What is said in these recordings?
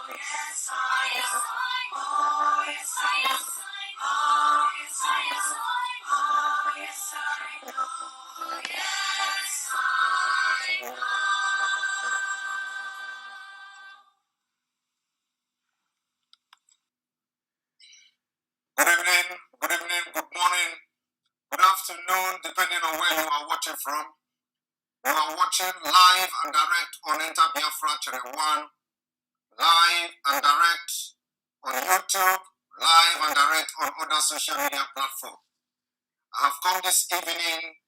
yes, I am. Oh, yes, I am. Oh, yes, I am. Oh, yes, I know. Yes, I know. Good evening, good morning, good afternoon, depending on where you are watching from. You are watching live and direct on Enter Biafra Channel 1, live and direct on YouTube, live and direct on other social media platforms. I have come this evening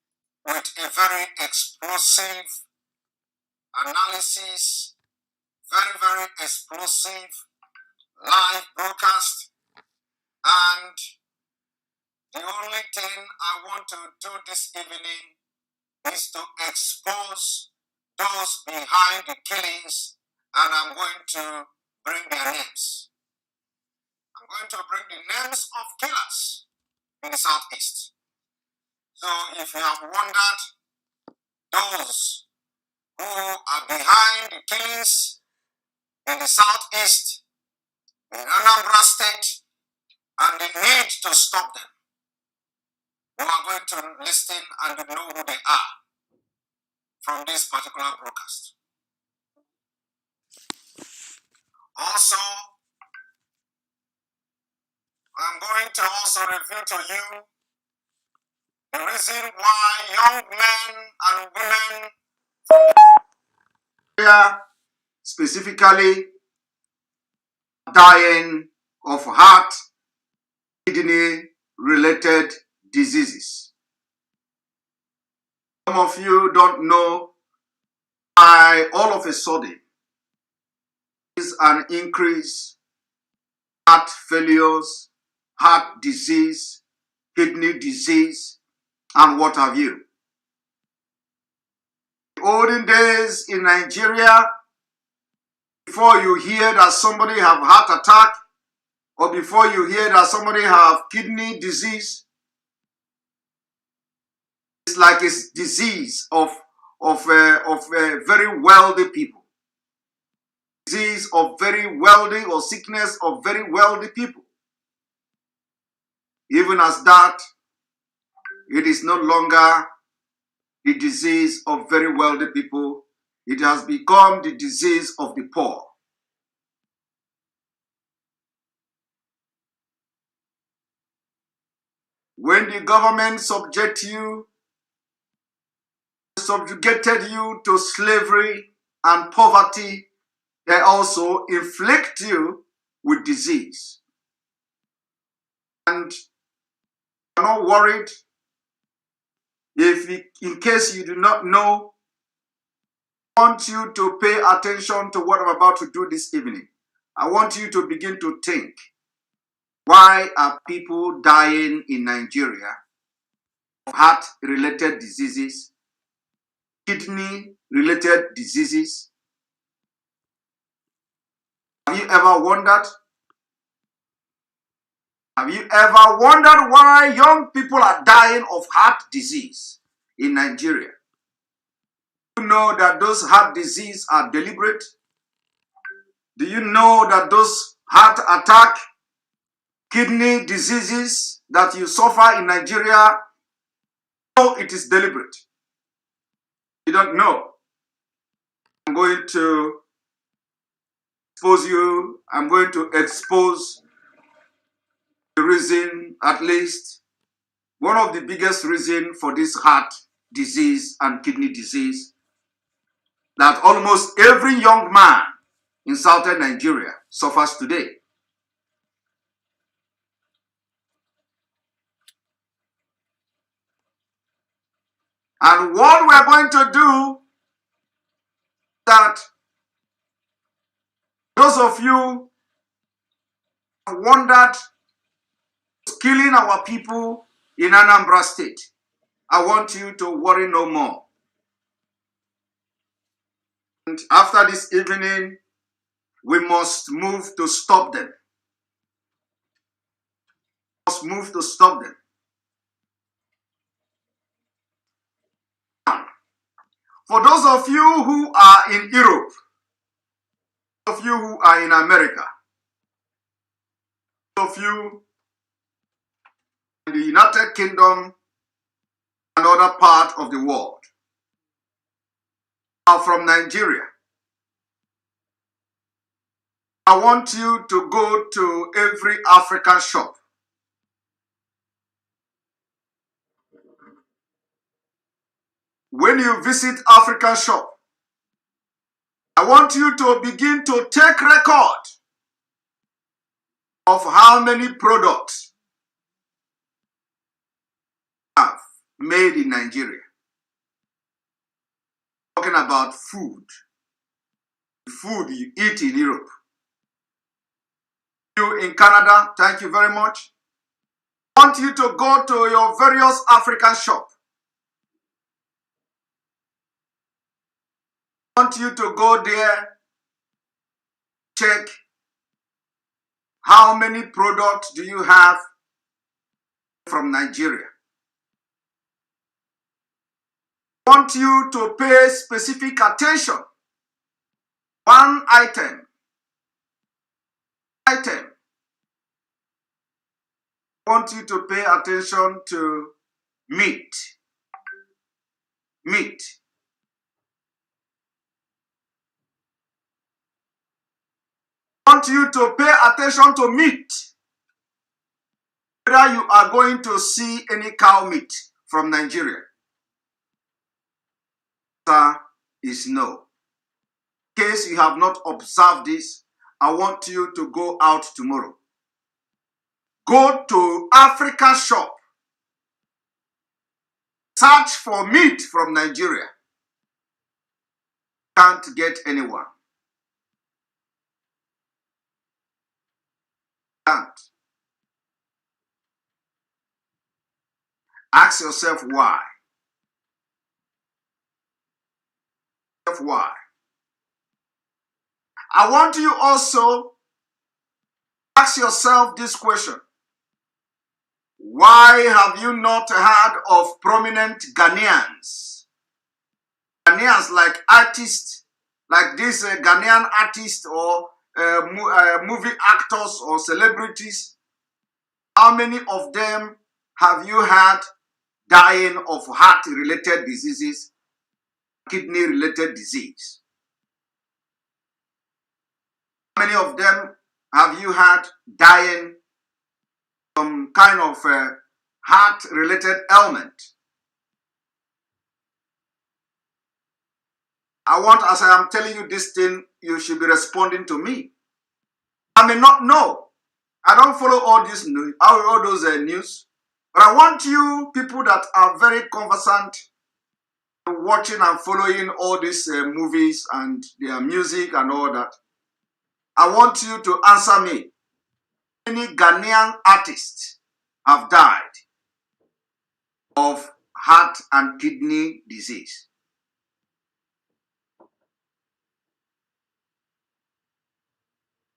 with a very explosive analysis, very explosive live broadcast, and the only thing I want to do this evening is to expose those behind the killings, and I'm going to bring their names. I'm going to bring the names of killers in the Southeast. So if you have wondered, those who are behind the killings in the Southeast, in Anambra State, and the need to stop them, you are going to listen and know who they are from this particular broadcast. Also, I'm going to also reveal to you the reason why young men and women from Nigeria specifically dying of heart, kidney related diseases. Some of you don't know why all of a sudden is an increase heart failures, heart disease, kidney disease, and what have you. In the olden days in Nigeria, before you hear that somebody have heart attack, or before you hear that somebody have kidney disease, it's like a disease of very wealthy people. Disease of very wealthy, or sickness of very wealthy people. Even as that, it is no longer the disease of very wealthy people. It has become the disease of the poor. When the government subjugated you to slavery and poverty, they also inflict you with disease. And you're not worried if, in case you do not know, I want you to pay attention to what I'm about to do this evening. I want you to begin to think, why are people dying in Nigeria of heart-related diseases, kidney-related diseases? Have you ever wondered? Have you ever wondered why young people are dying of heart disease in Nigeria? Do you know that those heart diseases are deliberate? Do you know that those heart attack, kidney diseases that you suffer in Nigeria, no, it is deliberate? You don't know. I'm going to expose you. I'm going to expose the reason, at least one of the biggest reasons for this heart disease and kidney disease that almost every young man in southern Nigeria suffers today. And what we're going to do, that those of you who wondered killing our people in Anambra State, I want you to worry no more. And after this evening, we must move to stop them. We must move to stop them. For those of you who are in Europe, of you who are in America, those of you in the United Kingdom and other part of the world are from Nigeria, I want you to go to every African shop. When you visit African shop, I want you to begin to take record of how many products have made in Nigeria. Talking about food you eat in Europe. You in Canada, thank you very much. I want you to go to your various African shop. I want you to go there, check how many products do you have from Nigeria. I want you to pay specific attention. One item. I want you to pay attention to meat. Meat. I want you to pay attention to meat. Whether you are going to see any cow meat from Nigeria. The answer is no. In case you have not observed this, I want you to go out tomorrow. Go to Africa shop. Search for meat from Nigeria. Can't get anyone. Can't. Ask yourself why. Why? I want you also ask yourself this question. Why have you not heard of prominent Ghanaians? Ghanaians like artists, like this Ghanaian artists or movie actors or celebrities. How many of them have you had dying of heart-related diseases, kidney-related disease? How many of them have you had dying some kind of heart-related ailment? I want, as I am telling you this thing, you should be responding to me. I may not know. I don't follow all this news, all those news, but I want you people that are very conversant watching and following all these movies and their music and all that. I want you to answer me. Many Ghanaian artists have died of heart and kidney disease.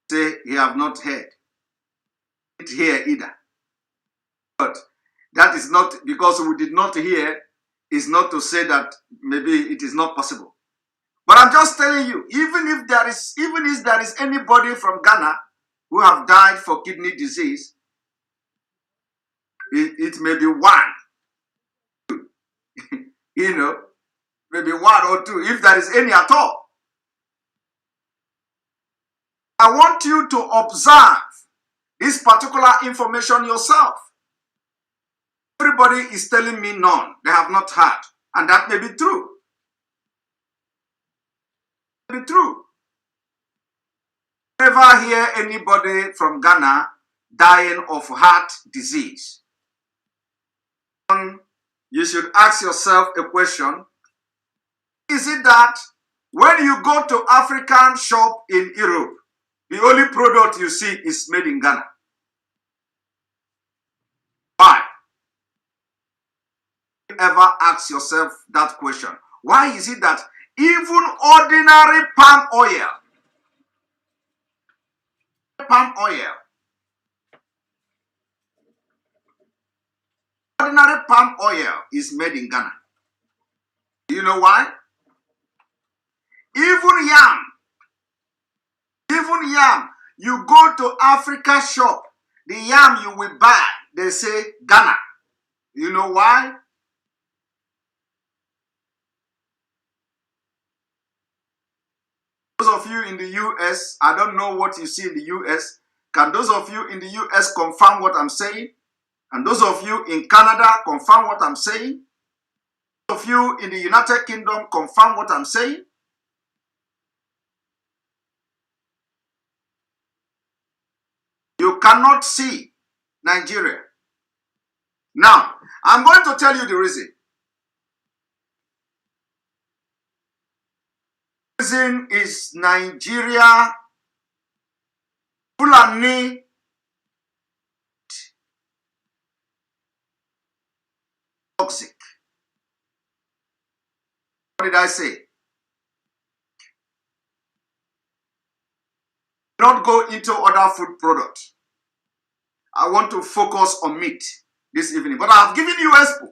Say you have not heard. Not hear either. But that is not because we did not hear, is not to say that maybe it is not possible. But I'm just telling you, even if there is anybody from Ghana who have died for kidney disease, it may be one. You know, maybe one or two, if there is any at all. I want you to observe this particular information yourself. Everybody is telling me none, they have not heard. And that may be true. It may be true. Never hear anybody from Ghana dying of heart disease. You should ask yourself a question. Is it that when you go to African shop in Europe, the only product you see is made in Ghana? Why? Ever ask yourself that question? Why is it that even ordinary palm oil is made in Ghana? Do you know why? Even Even yam, you go to Africa shop, the yam you will buy, they say Ghana. You know why? Those of you in the US, I don't know what you see in the US. Can those of you in the US confirm what I'm saying? And those of you in Canada confirm what I'm saying? Those of you in the United Kingdom confirm what I'm saying? You cannot see Nigeria. Now, I'm going to tell you the reason. The reason is Nigeria, Fulani, toxic. What did I say? Not go into other food products. I want to focus on meat this evening. But I've given you expo.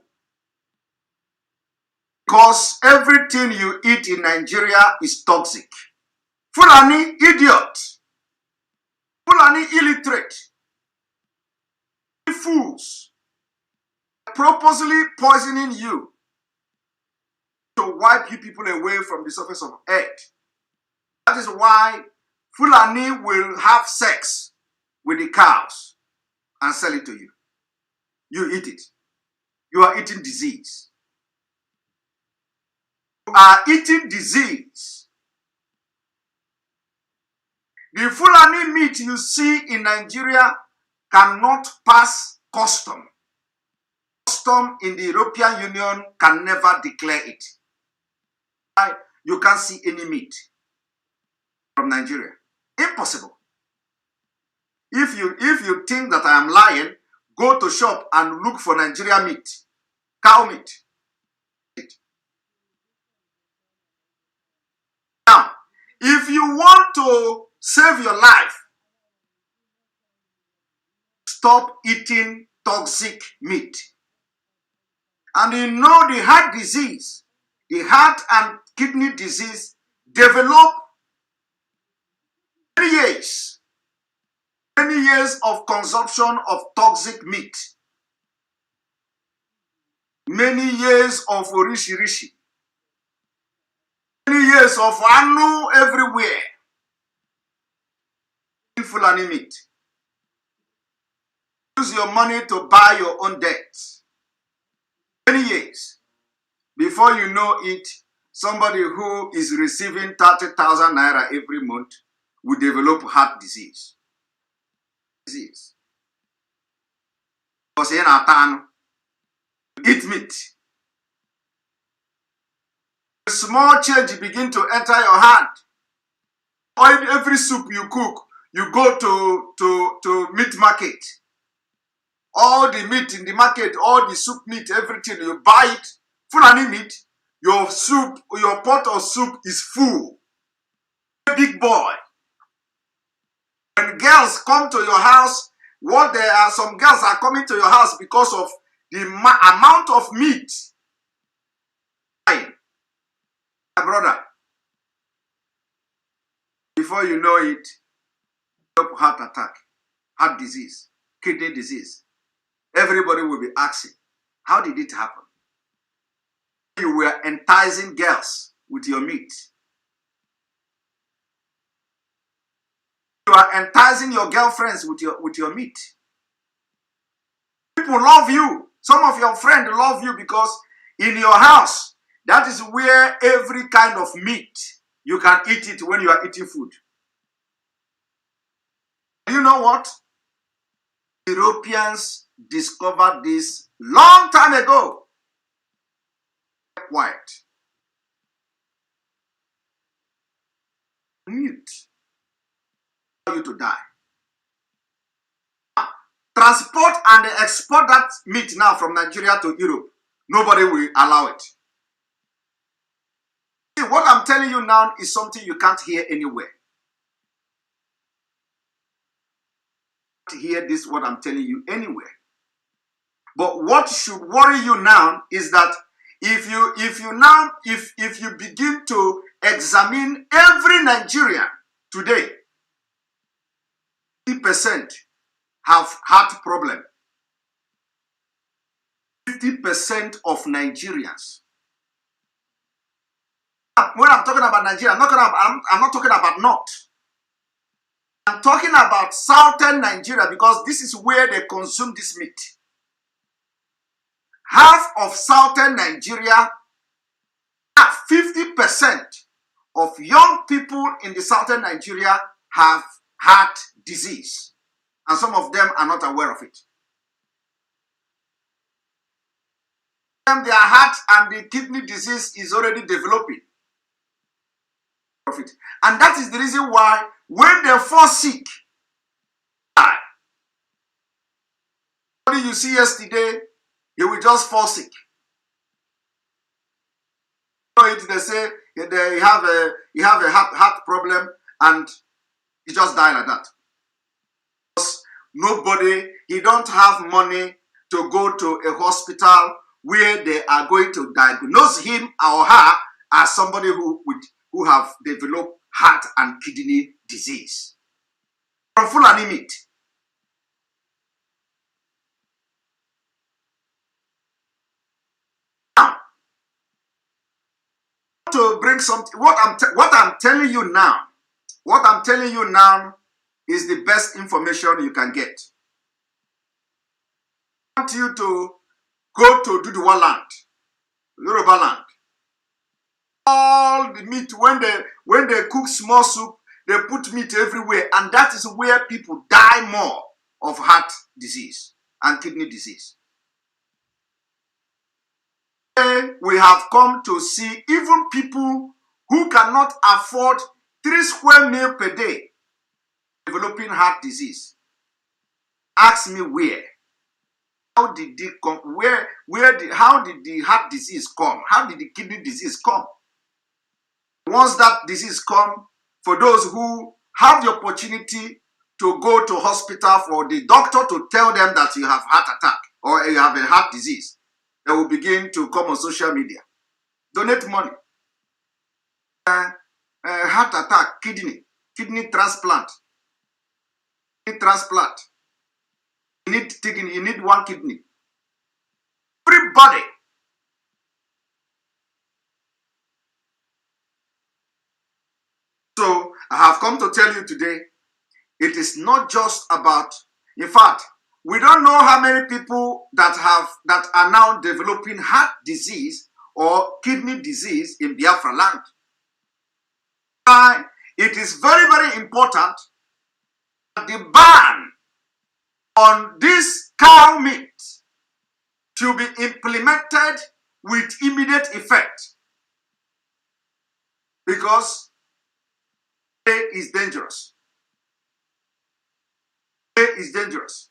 Because everything you eat in Nigeria is toxic. Fulani, idiot. Fulani, illiterate. Fools. Purposely poisoning you to wipe you people away from the surface of earth. That is why Fulani will have sex with the cows and sell it to you. You eat it. You are eating disease. You are eating disease. The Fulani meat you see in Nigeria cannot pass custom. Custom in the European Union can never declare it. You can't see any meat from Nigeria. Impossible. If you think that I am lying, go to shop and look for Nigeria meat, cow meat. Now, if you want to save your life, stop eating toxic meat. And you know the heart disease, the heart and kidney disease develop many years of consumption of toxic meat, many years of orishi-rishi, many years of anu everywhere. Fulani meat. Use your money to buy your own debt. Many years. Before you know it, somebody who is receiving 30,000 naira every month will develop heart disease. Because in Atan, eat meat. A small change begin to enter your hand. Or every soup you cook, you go to meat market. All the meat in the market, all the soup meat, everything, you buy it. Fulani meat, your soup, your pot of soup is full. Big boy. When girls come to your house, some girls are coming to your house because of the amount of meat. My brother, before you know it, heart attack, heart disease, kidney disease. Everybody will be asking, how did it happen? You were enticing girls with your meat. You are enticing your girlfriends with your meat. People love you. Some of your friends love you because in your house, that is where every kind of meat, you can eat it when you are eating food. You know what? Europeans discovered this long time ago. Quiet. Mute. You to die. Transport and export that meat now from Nigeria to Europe. Nobody will allow it. See, what I'm telling you now is something you can't hear anywhere. Hear this, what I'm telling you anywhere. But what should worry you now is that if you begin to examine every Nigerian today, 50% have heart problem. 50% of Nigerians. When I'm talking about Nigeria, I'm not talking about North. I'm talking about southern Nigeria because this is where they consume this meat. Half of southern Nigeria, 50% of young people in the southern Nigeria have heart disease. And some of them are not aware of it. Their heart and the kidney disease is already developing. And that is the reason why when they fall sick, you see yesterday, he will just fall sick. They say they have a heart problem and he just died like that. Because nobody, he don't have money to go to a hospital where they are going to diagnose him or her as somebody who have developed heart and kidney disease. From Fulani meat. Now, to bring something, what I'm telling you now is the best information you can get. I want you to go to Duduwa land, Yoruba land. All the meat, when they cook small soup, they put meat everywhere, and that is where people die more of heart disease and kidney disease. We have come to see even people who cannot afford 3 square meals per day developing heart disease. Ask me where. How did it come? How did the heart disease come? How did the kidney disease come? Once that disease come, for those who have the opportunity to go to hospital for the doctor to tell them that you have heart attack or you have a heart disease, they will begin to come on social media. Donate money. Heart attack, kidney transplant. You need 1 kidney. Everybody. So I have come to tell you today, it is not just about, in fact, we don't know how many people that are now developing heart disease or kidney disease in Biafra land. And it is very, very important that the ban on this cow meat to be implemented with immediate effect, because it is dangerous. It is dangerous.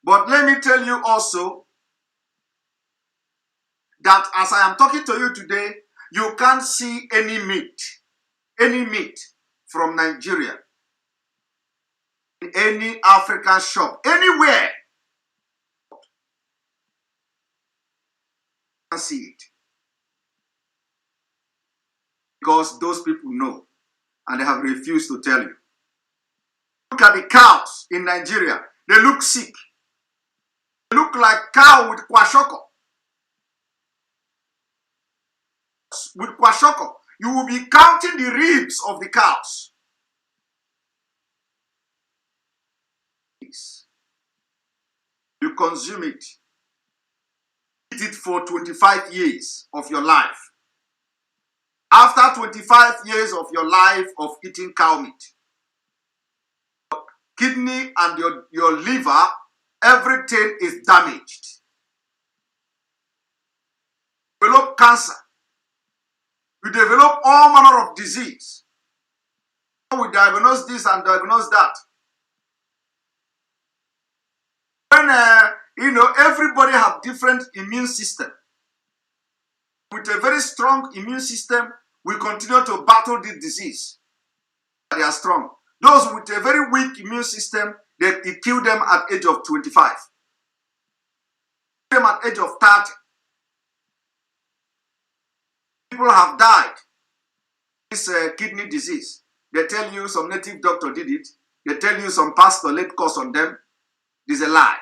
But let me tell you also that as I am talking to you today, you can't see any meat from Nigeria in any African shop, anywhere. You can't see it. Because those people know and they have refused to tell you. Look at the cows in Nigeria. They look sick. They look like cow with kwashoko. With kwashoko, you will be counting the ribs of the cows. You consume it. Eat it for 25 years of your life. After 25 years of your life of eating cow meat, kidney and your liver, everything is damaged. You develop cancer. You develop all manner of disease. We diagnose this and diagnose that. When everybody have different immune system. With a very strong immune system, we continue to battle this disease. They are strong. Those with a very weak immune system, it kill them at age of 25. Them at age of 30. People have died. This kidney disease. They tell you some native doctor did it. They tell you some pastor laid curse on them. It is a lie.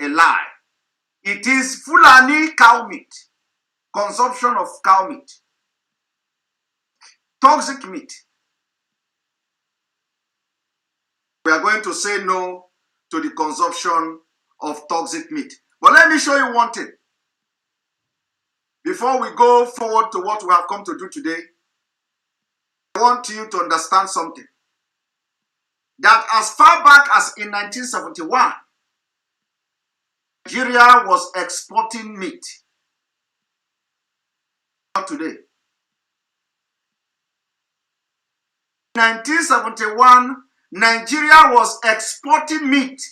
A lie. It is Fulani cow meat. Consumption of cow meat. Toxic meat. We are going to say no to the consumption of toxic meat. But let me show you one thing. Before we go forward to what we have come to do today, I want you to understand something. That as far back as in 1971, Nigeria was exporting meat. Not today. In 1971, Nigeria was exporting meat.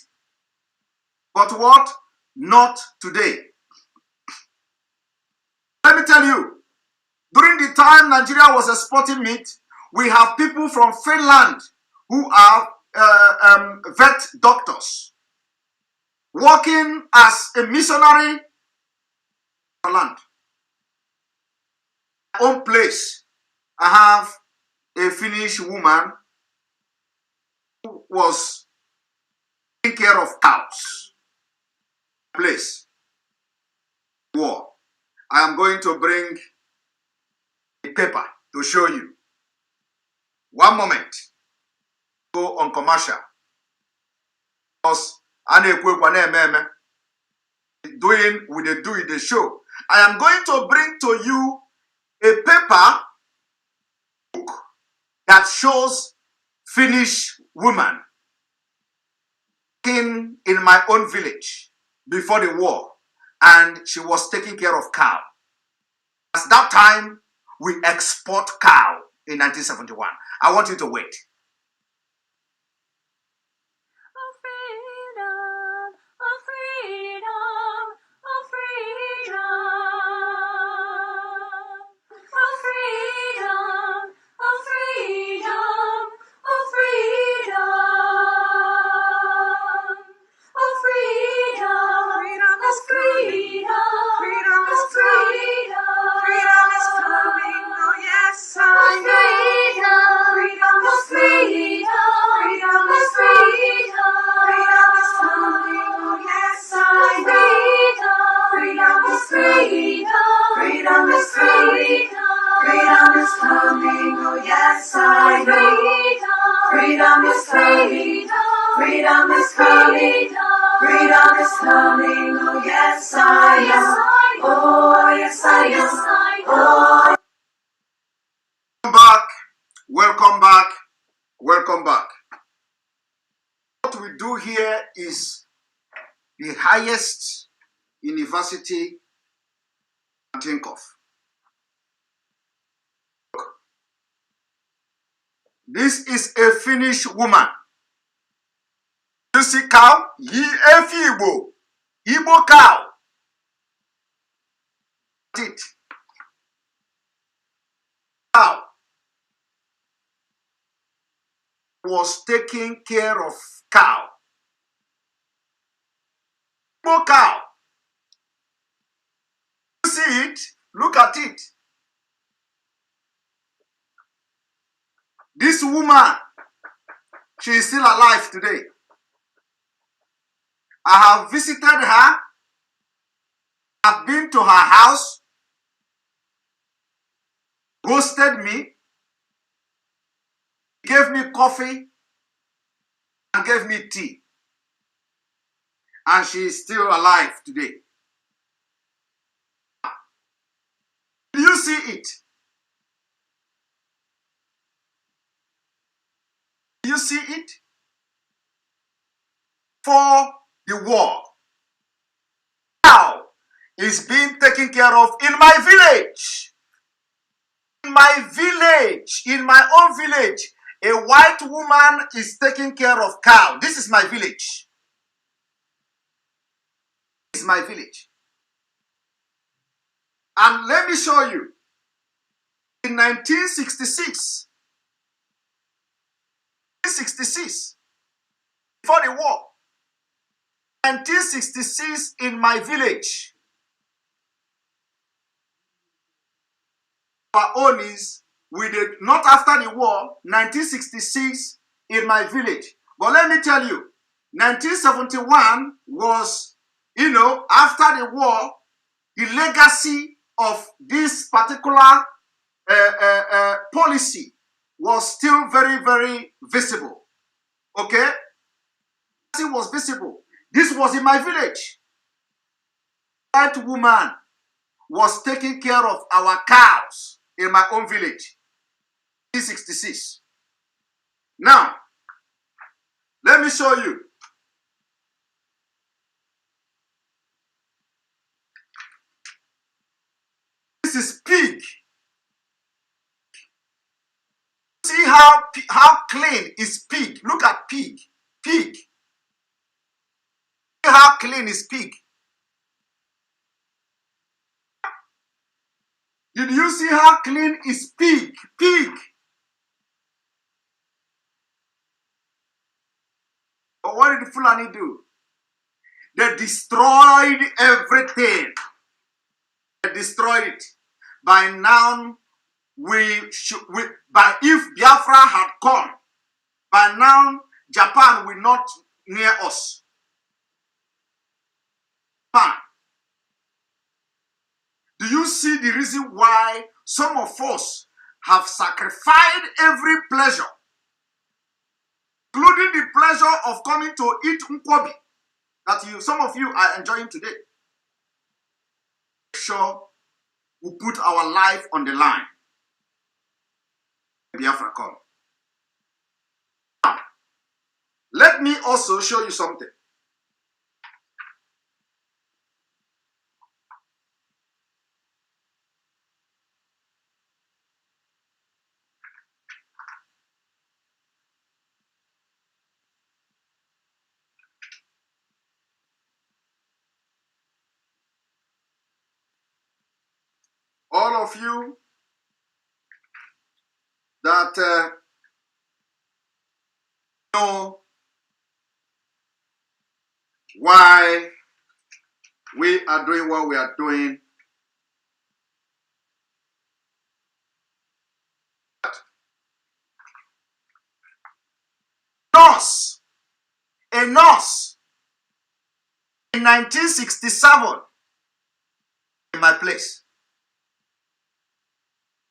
But what? Not today. Let me tell you, during the time Nigeria was exporting meat, we have people from Finland who are vet doctors working as a missionary for land. Own place, I have a Finnish woman who was taking care of cows. Place. War. I am going to bring a paper to show you. One moment. Go on commercial. Because doing with the show. I am going to bring to you a paper book that shows Finnish woman in my own village before the war, and she was taking care of cow. At that time, we export cow in 1971. I want you to wait. Freedom is coming. Freedom is coming. Freedom is coming. Oh yes, I am. Oh yes, I am. Oh. Welcome back. Welcome back. Welcome back. What we do here is the highest university I can think of. This is a Finnish woman. You see cow? Igbo cow. It. Cow was taking care of cow. Igbo cow. You see it? Look at it. This woman, she is still alive today. I have visited her. I've been to her house, hosted me, gave me coffee, and gave me tea. And she is still alive today. Do you see it? Do you see it? For the war. Now is being taken care of in my village. In my village, in my own village, a white woman is taking care of cow. This is my village. This is my village. And let me show you. In 1966, before the war, 1966 in my village, our own is, we did not after the war, 1966, in my village. But let me tell you, 1971 was, after the war, the legacy of this particular policy was still very, very visible. Okay? It was visible. This was in my village. That woman was taking care of our cows in my own village. 1966. Now, let me show you. This is pig. See how clean is pig. Look at pig. Pig. See how clean is pig. Did you see how clean is pig? Pig. But what did Fulani do? They destroyed everything. They destroyed it. By now, if Biafra had come, by now Japan will not near us. Japan. Do you see the reason why some of us have sacrificed every pleasure, including the pleasure of coming to eat nkwobi that some of you are enjoying today? Make sure we put our life on the line. Biafra come. Now, let me also show you something. All of you that know why we are doing what we are doing. A nurse in 1967 in my place.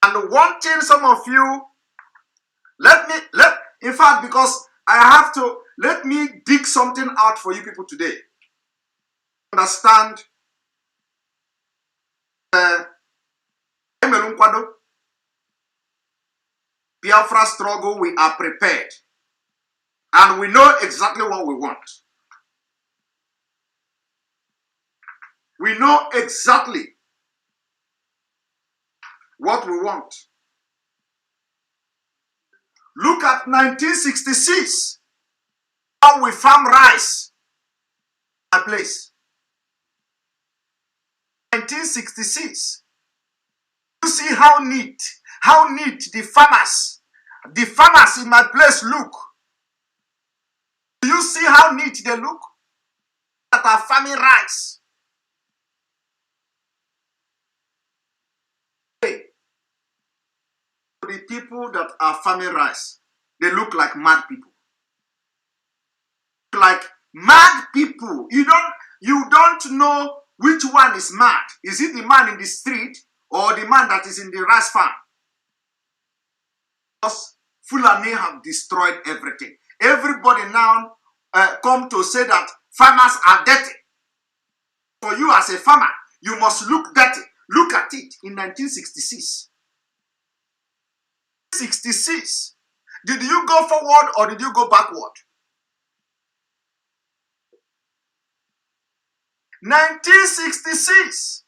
And one thing some of you, in fact, because I have to, let me dig something out for you people today. Understand Biafra struggle, we are prepared. And we know exactly what we want. We know exactly what we want. Look at 1966. How we farm rice in a place. 1966. You see how neat the farmers in my place look. Do you see how neat they look? That are farming rice. Hey, the people that are farming rice, they look like mad people. Like mad people. You don't know which one is mad. Is it the man in the street or the man that is in the rice farm? Because Fulani have destroyed everything. Everybody now come to say that farmers are dirty. For you as a farmer, you must look dirty. Look at it in 1966. 66. Did you go forward or did you go backward? 1966.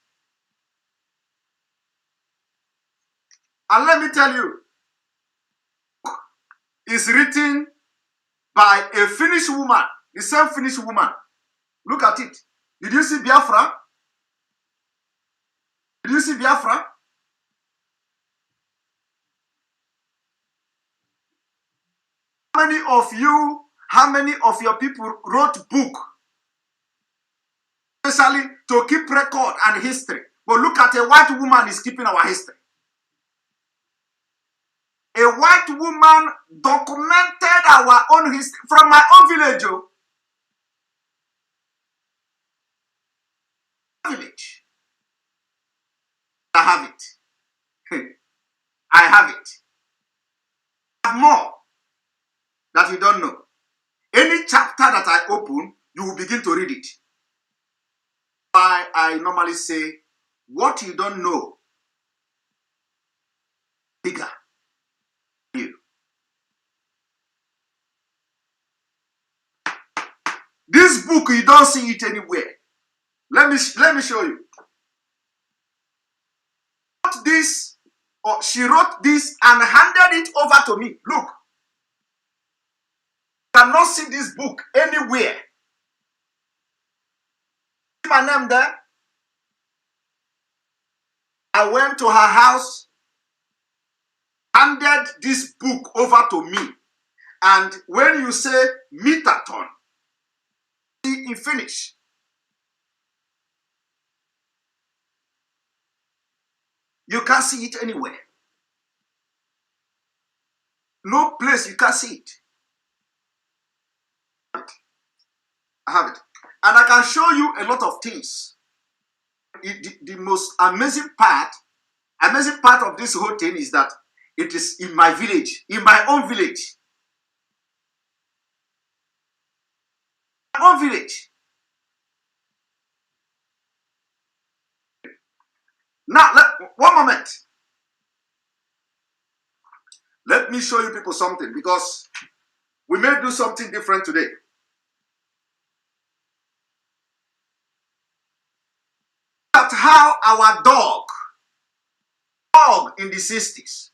And let me tell you, it's written by a Finnish woman, the same Finnish woman. Look at it. Did you see Biafra? Did you see Biafra? How many of your people wrote book, especially to keep record and history? But look at a white woman is keeping our history. A white woman documented our own history from my own village. Village. I have it. I have it. I have more that you don't know. Any chapter that I open, you will begin to read it. Why I normally say, what you don't know, bigger. You. This book, you don't see it anywhere. Let me show you. This, or she wrote this and handed it over to me. Look. You cannot see this book anywhere. See my name there? I went to her house, handed this book over to me. And when you say metaton, see in Finnish. You can't see it anywhere. No place you can see it. I have it. And I can show you a lot of things. The most amazing part of this whole thing is that it is in my village, in my own village. My own village. Now, one moment. Let me show you people something, because we may do something different today. At how our dog in the 60s.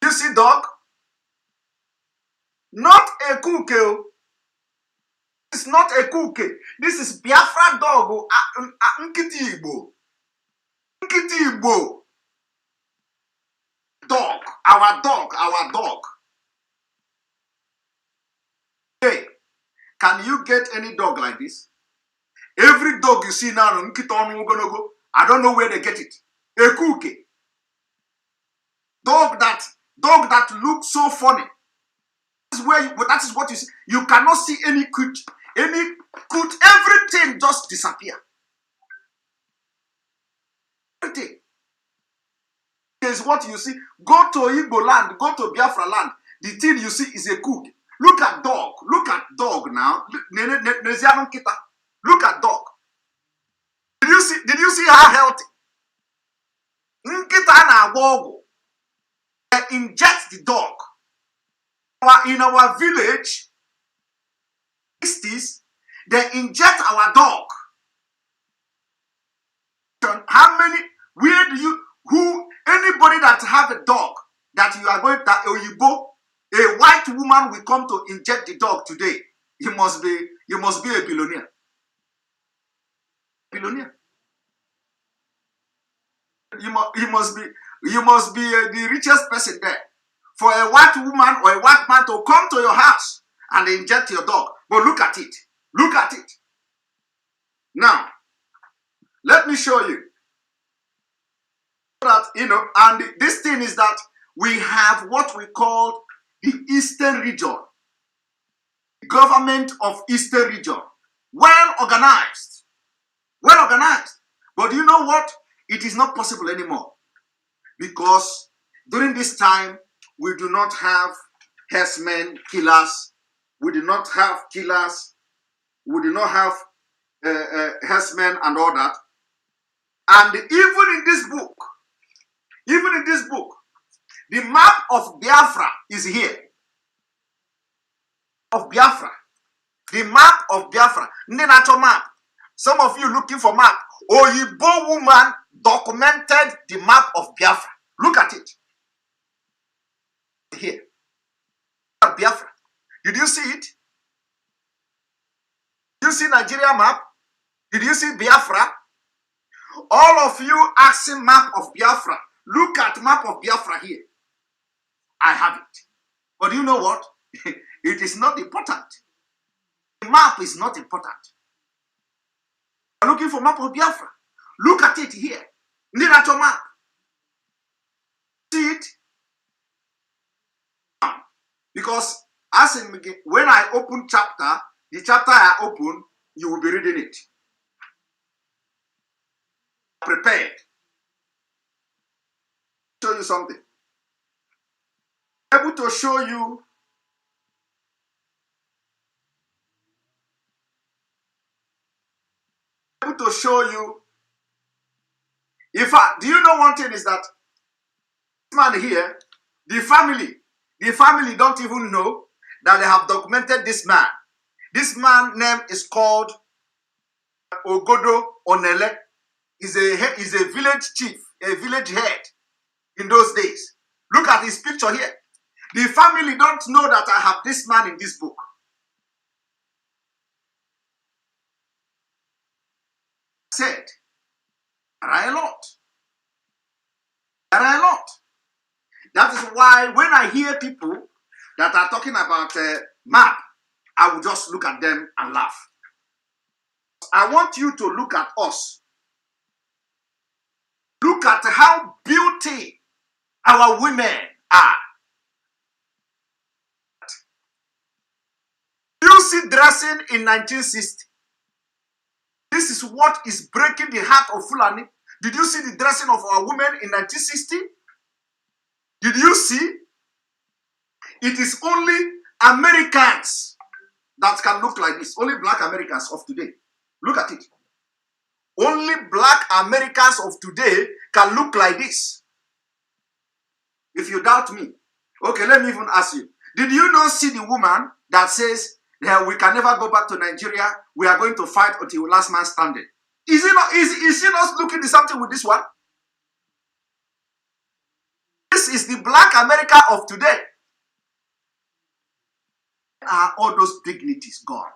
You see dog? Not a cookie. It's not a cookie. This is Biafra dog. Nkiti Igbo. Nkiti Igbo. Dog. Our dog. Hey, can you get any dog like this? Every dog you see now, I don't know where they get it. A cookie. Dog that looks so funny. That is what you see. You cannot see any coot. Everything just disappear. Everything. Is what you see. Go to Igbo land, go to Biafra land. The thing you see is a cook. Look at dog. Look at dog now. Look at dog. Did you see how healthy? They inject the dog. In our village, they inject our dog. How many? Where do you? Anybody that have a dog that you are going a white woman will come to inject the dog today. You must be a billionaire. Billionaire. You must be the richest person there. For a white woman or a white man to come to your house and inject your dog. But look at it. Look at it. Now, let me show you. That, and this thing is that we have what we call the Eastern region. The government of Eastern region. Well organized. Well organized. But you know what? It is not possible anymore. Because during this time, we do not have herdsmen, killers. We do not have killers. We do not have herdsmen and all that. And even in this book, the map of Biafra is here. Of Biafra. The map of Biafra. Nenacho map. Some of you looking for map. Oyibo woman documented the map of Biafra. Look at it. Here. Biafra. Did you see it? Did you see Nigeria map? Did you see Biafra? All of you asking map of Biafra. Look at map of Biafra here. I have it. But you know what? It is not important. The map is not important. I'm looking for map of Biafra. Look at it here. Need at your map. See it? Because as in when I open chapter, the chapter I open, you will be reading it. Prepared. Show you something. Able to show you in fact, do you know one thing is that this man here, the family don't even know that they have documented this man. This man's name is called Ogodo Onele. He's a village chief, a village head in those days. Look at his picture here. The family don't know that I have this man in this book. Said, there are a lot. There are a lot. That is why when I hear people that are talking about a map, I will just look at them and laugh. I want you to look at us. Look at how beauty our women are. You see dressing in 1960. This is what is breaking the heart of Fulani. Did you see the dressing of our women in 1960? Did you see? It is only Americans that can look like this. Only black Americans of today. Look at it. Only black Americans of today can look like this. If you doubt me, okay, let me even ask you. Did you not see the woman that says that we can never go back to Nigeria? We are going to fight until last man standing. Is she not looking at something with this one? This is the black America of today. Are all those dignities gone?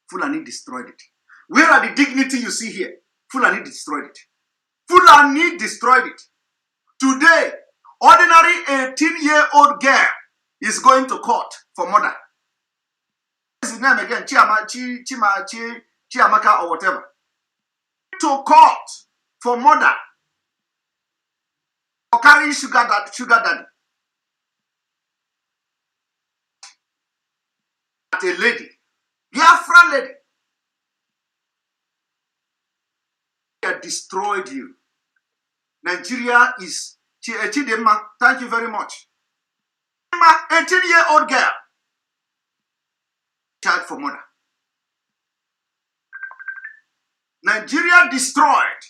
Fulani destroyed it. Where are the dignity you see here? Fulani destroyed it. Fulani destroyed it. Today, ordinary 18-year-old girl is going to court for murder. What's his name again? Chiamaka or whatever. To court for murder. For carrying sugar daddy. At a lady. Biafra lady. They destroyed you. Nigeria is Chidema. Thank you very much. 18-year-old girl. Child for murder. Nigeria destroyed.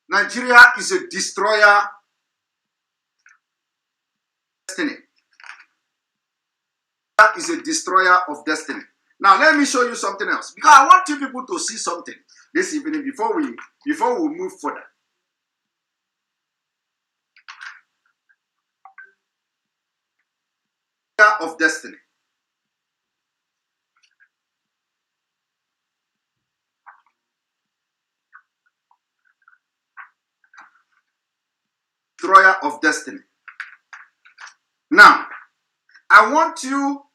Nigeria is a destroyer. Destiny. That is a destroyer of destiny. Now let me show you something else, because I want you people to see something this evening before we move further. Of destiny. Destroyer of destiny. Now, I want you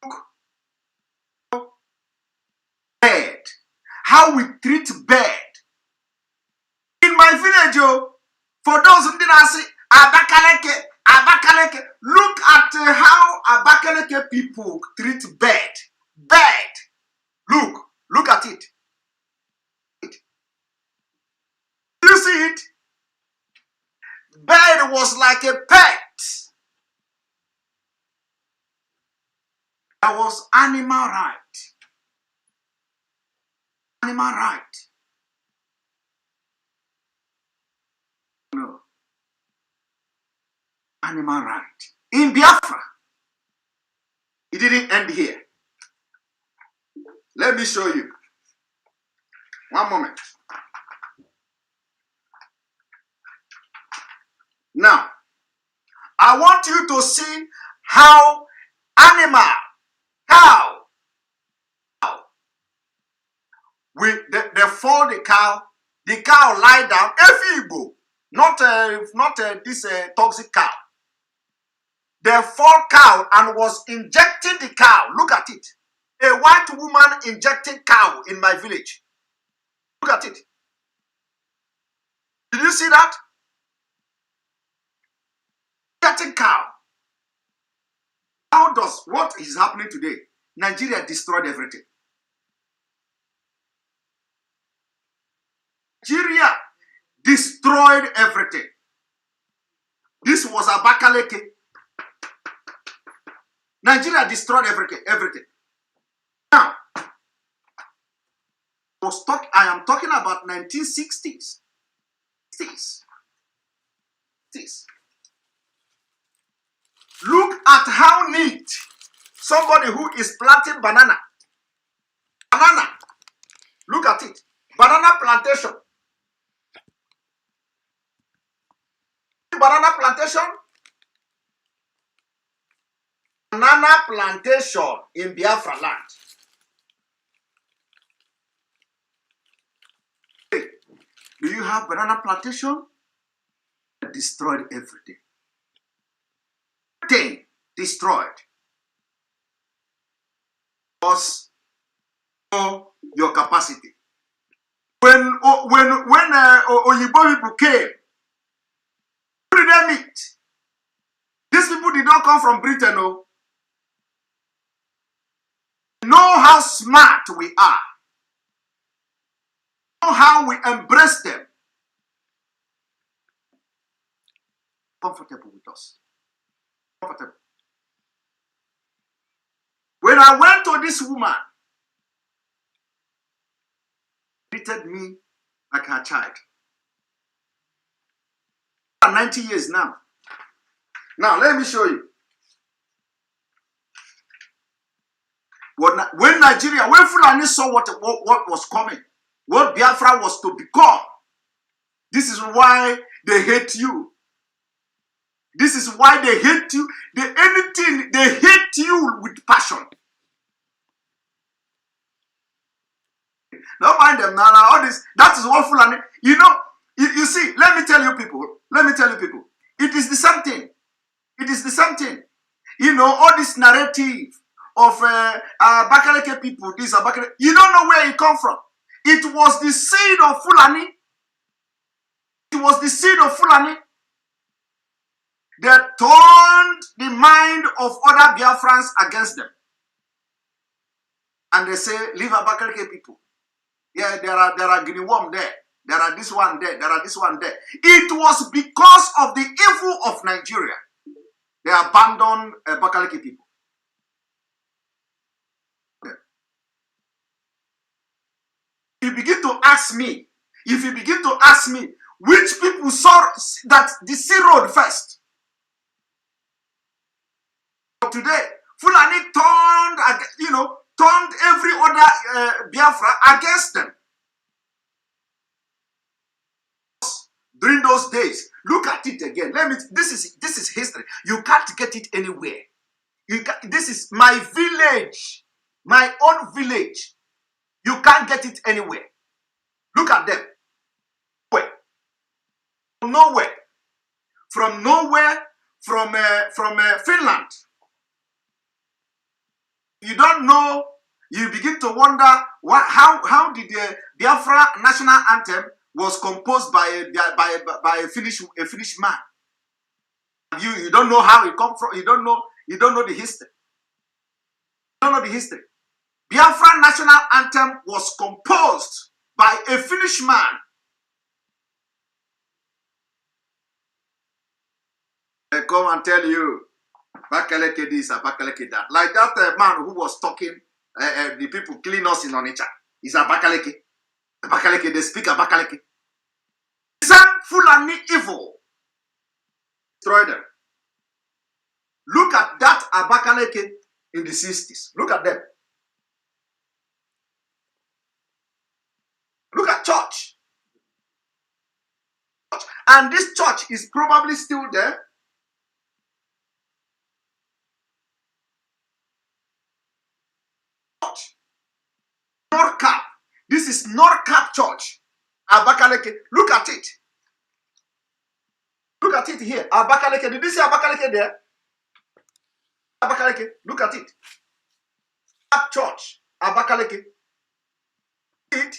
to look at bed. How we treat bed. In my village, for those who didn't see Abakaleke, look at how Abakaleke people treat bed. Bed. Look at it. Do you see it? Bed was like a pet. That was animal right. Animal right. No. Animal right. In Biafra. It didn't end here. Let me show you. One moment. Now, I want you to see how animal, cow, they fold the cow lie down, Efibo, not this toxic cow. They fold cow and was injecting the cow. Look at it. A white woman injecting cow in my village. Look at it. Did you see that? Injecting cow. How does what is happening today? Nigeria destroyed everything. Nigeria destroyed everything. This was Abakaleke. Nigeria destroyed everything. Now, I am talking about 1960s. Look at how neat somebody who is planting banana. Look at it. Banana plantation. Banana plantation in Biafra land. Hey, do you have banana plantation? Destroyed everything. Everything destroyed. Because of your capacity. When Oyibo people came, who did they meet? These people did not come from Britain, no. Know how smart we are. Know how we embrace them. Comfortable with us. Comfortable. When I went to this woman, treated me like her child. 90 years now. Now let me show you. When Nigeria, when Fulani saw what was coming, what Biafra was to become, this is why they hate you. This is why they hate you. They hate you with passion. Don't mind them now. All this, that is what Fulani, you see, let me tell you people, it is the same thing. It is the same thing. All this narrative of Abakaleke people, this Abakaleke, you don't know where it come from. It was the seed of Fulani. It was the seed of Fulani that turned the mind of other Biafrans against them. And they say, leave Abakaleke people. Yeah, there are guinea worm there. There are this one there. There are this one there. It was because of the evil of Nigeria. They abandoned Abakaleke people. Yeah. If you begin to ask me, which people saw that the sea road first? But today, Fulani turned every other Biafra against them. During those days, look at it again. This is history. You can't get it anywhere. This is my village, my own village. You can't get it anywhere. Look at them. Where? From nowhere, from Finland. You don't know. You begin to wonder how did the Biafra national anthem was composed by a Finnish man. You don't know how it come from. You don't know the history. You don't know the history. Biafra national anthem was composed by a Finnish man. They come and tell you, Abakaleke this, Abakaleke that. Like that man who was talking, the people killing us in Onitsha. Is Abakaleke. Abakaleke, they speak Abakaleke. Some Fulani evil. Destroy them. Look at that Abakaleke in the 60s. Look at them. Look at church. And this church is probably still there. Norcap. This is Norcap Church. Abakaleke. Look at it. Look at it here. Abakaleke. Did you see Abakaleke there? Abakaleke. Look at it. Church. Abakaleke. It.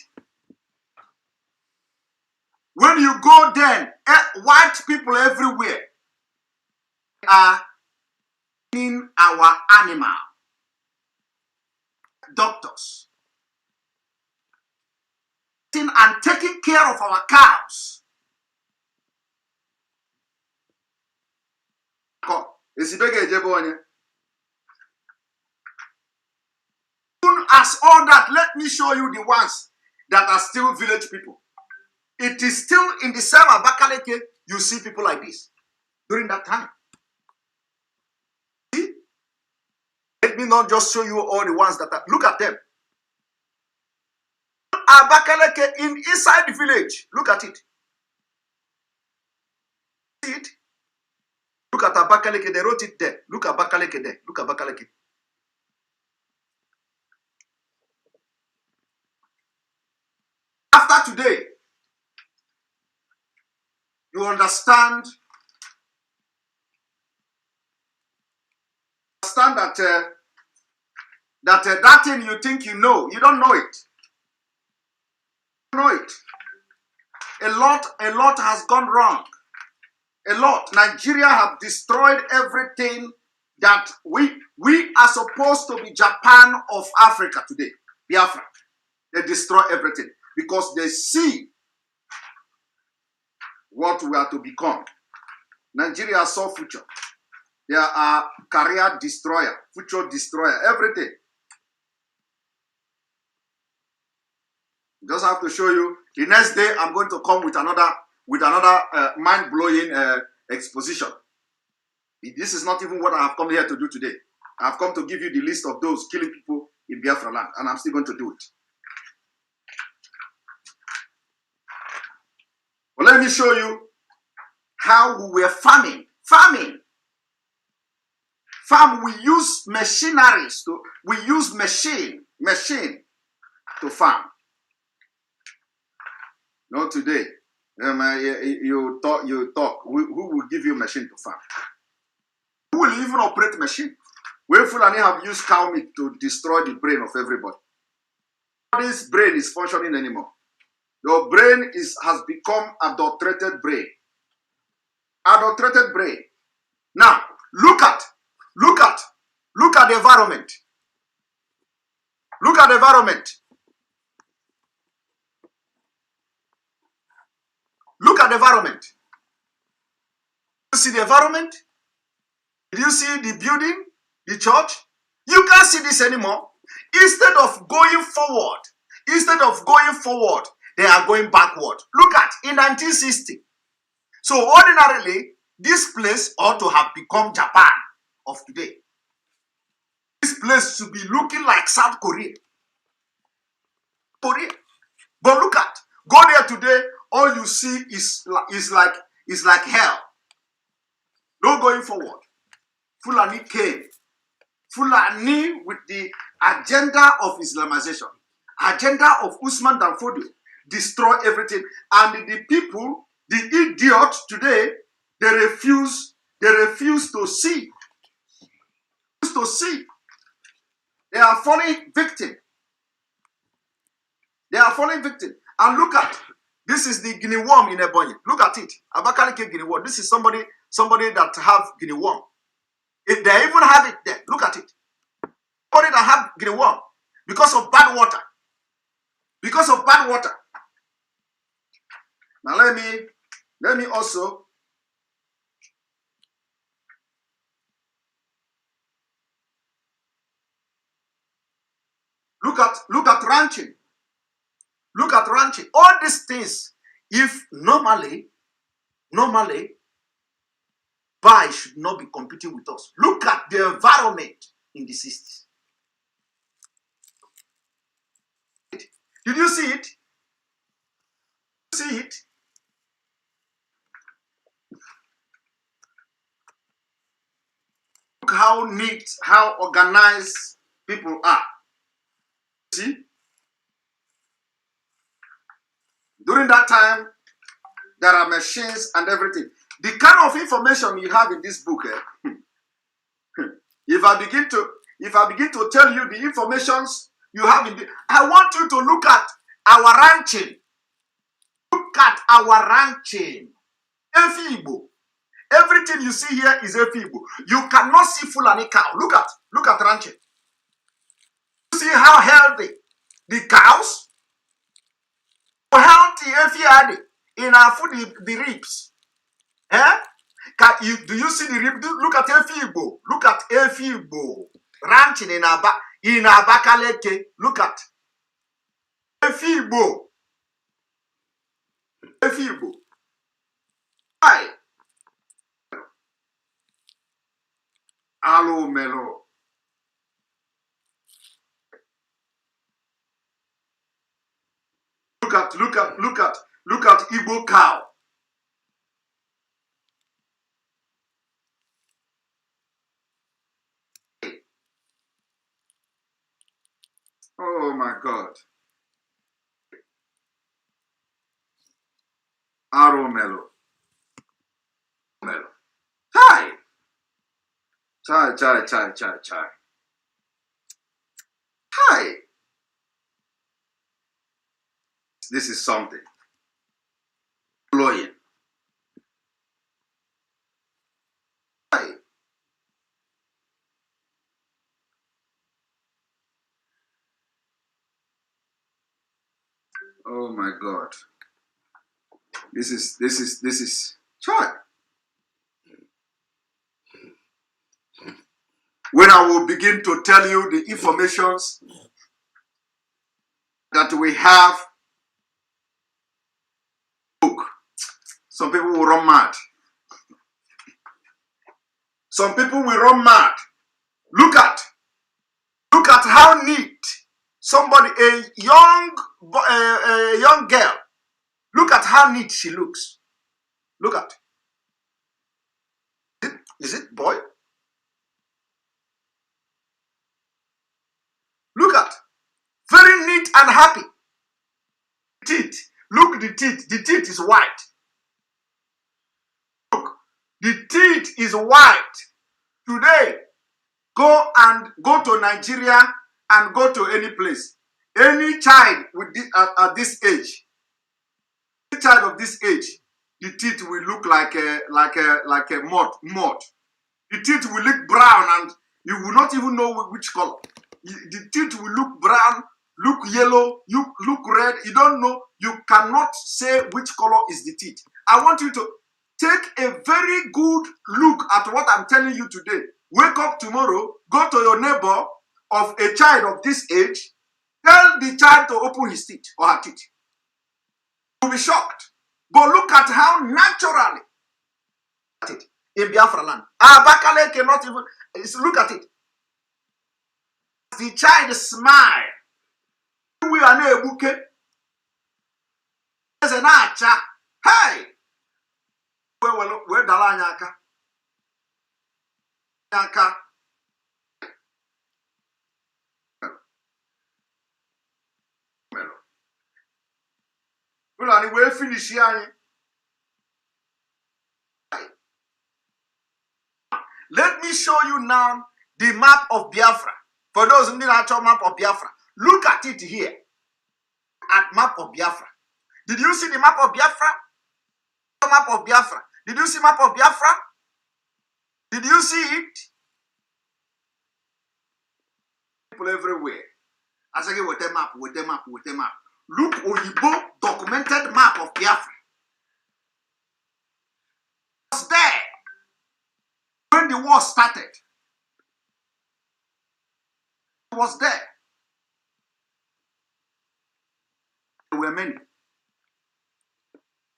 When you go there, white people everywhere are in our animal, doctors, and taking care of our cows. As all that, let me show you the ones that are still village people. It is still in the same Abakaleke, you see people like this during that time. See? Let me not just show you all the ones that are, look at them. Abakaleke inside the village, look at it. See it? Look at Abakaleke, they wrote it there. Look at Abakaleke there. Look at Abakaleke. After today, you understand that thing you think you know, you don't know it. You don't know it. A lot has gone wrong. A lot. Nigeria have destroyed everything that we are supposed to be Japan of Africa today. Biafra. They destroy everything because they see what we are to become. Nigeria saw future. They are career destroyer, future destroyer, everything. Just have to show you. The next day, I'm going to come with another mind-blowing exposition. This is not even what I have come here to do today. I have come to give you the list of those killing people in Biafra land, and I'm still going to do it. But let me show you how we were farming. Farm, we use machineries we use machine to farm. Not today. You talk. Who will give you a machine to farm? Who will even operate machine? When Fulani have used cow meat to destroy the brain of everybody. This brain is functioning anymore. Your brain has become adulterated brain. Adulterated brain. Now, look at the environment. Look at the environment. Look at the environment. You see the environment? Did you see the building, the church? You can't see this anymore. Instead of going forward, they are going backward. Look at in 1960. So ordinarily, this place ought to have become Japan of today. This place should be looking like South Korea. But look at, go there today, all you see is like hell. No going forward. Fulani came. Fulani with the agenda of Islamization, agenda of Usman Danfodio, destroy everything. And the people, the idiots today, they refuse to see. They are falling victim. And look at, this is the guinea worm in Ebonyi. Look at it. Abakaliki guinea worm. This is somebody that have guinea worm. They even have it there. Look at it. Somebody that have guinea worm because of bad water. Now let me also look at ranching. Look at ranching. All these things, if normally, Bai should not be competing with us. Look at the environment in the 60s. Did you see it? Look how neat, how organized people are. See? During that time, there are machines and everything. The kind of information you have in this book, if I begin to tell you the informations you have in I want you to look at our ranching. Look at our ranching. Efi Igbo. Everything you see here is Efigbo. You cannot see Fulani cow. Look at ranching. You see how healthy the cows? How healthy Efi in our food, the ribs. Eh? Do you see the rib? Look at Efigbo. Look at Efigbo. Ranching in Abakaleke. Look at Efigbo. Efigbo. Hi. Alo Melo. Look at Igbo cow. Oh my God. Aro Melo. Hi. Chai. Hi. This is something. Blowing. Hi. Oh my God. This is chai. When I will begin to tell you the informations that we have, look, some people will run mad. Some people will run mad. Look at how neat somebody, a young girl. Look at how neat she looks. Look at. Is it boy? Look at. Very neat and happy. Teeth. Look, the teeth. The teeth is white. Look, the teeth is white. Today, go to Nigeria and go to any place. Any child with this, at this age, any child of this age, the teeth will look like a mud. The teeth will look brown and you will not even know which color. The teeth will look brown, look yellow, look red. You don't know. You cannot say which color is the teeth. I want you to take a very good look at what I'm telling you today. Wake up tomorrow, go to your neighbor of a child of this age, tell the child to open his teeth or her teeth. You'll be shocked. But look at how naturally in Biafra land. Abakale cannot even look at it. The child smile. We are not a bouquet. There's an archer. Hey! Where Dalanyaka? Yaka. Well, we'll finish here. Let me show you now the map of Biafra. For those who need actual map of Biafra, look at it here. At map of Biafra. Did you see the map of Biafra? Map of Biafra. Did you see map of Biafra? Did you see it? People everywhere. I say with a map. Look, Oyibo documented map of Biafra. It was there when the war started. It was there. There were many.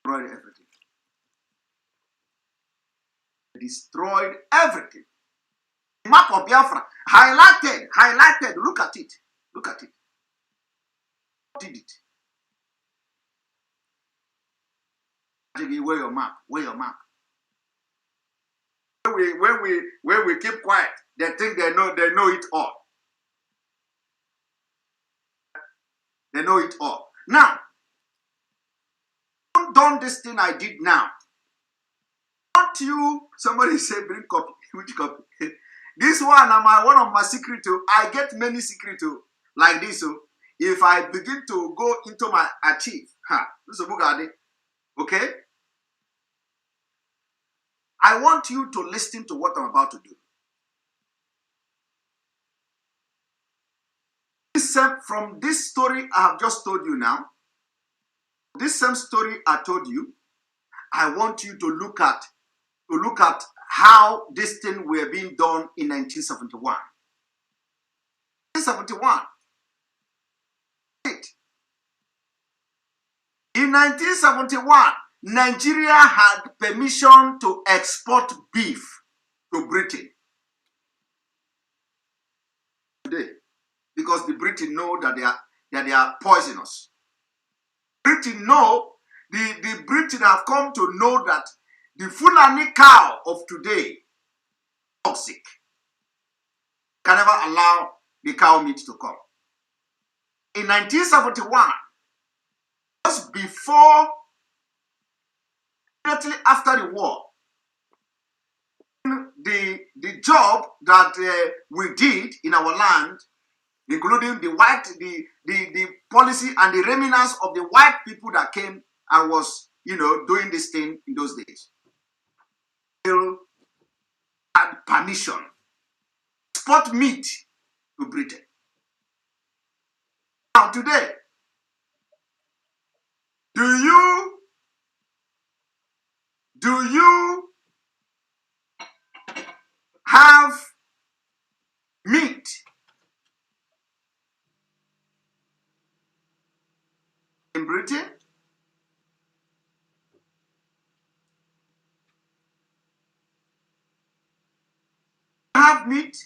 Destroyed everything. Destroyed everything. The map of Biafra. Highlighted. Look at it. What did it? Where your map? When we keep quiet, they think they know it all. They know it all. Now, done this thing I did now. Not you. Somebody say bring copy. Which copy? This one one of my secret. I get many secret like this. If I begin to go into my archive, this is a book. Okay. I want you to listen to what I'm about to do. From this story I have just told you now, this same story I told you, I want you to look at how this thing were being done in 1971. 1971. In 1971, Nigeria had permission to export beef to Britain. Today, because the Britain know that they are poisonous. Britain know, the Britain have come to know that the Fulani cow of today is toxic. Can never allow the cow meat to come. In 1971, just before, immediately after the war, the job that we did in our land, including the policy and the remnants of the white people that came and was, doing this thing in those days, still had permission to export meat to Britain. Now today, do you have meat in Britain? Have meat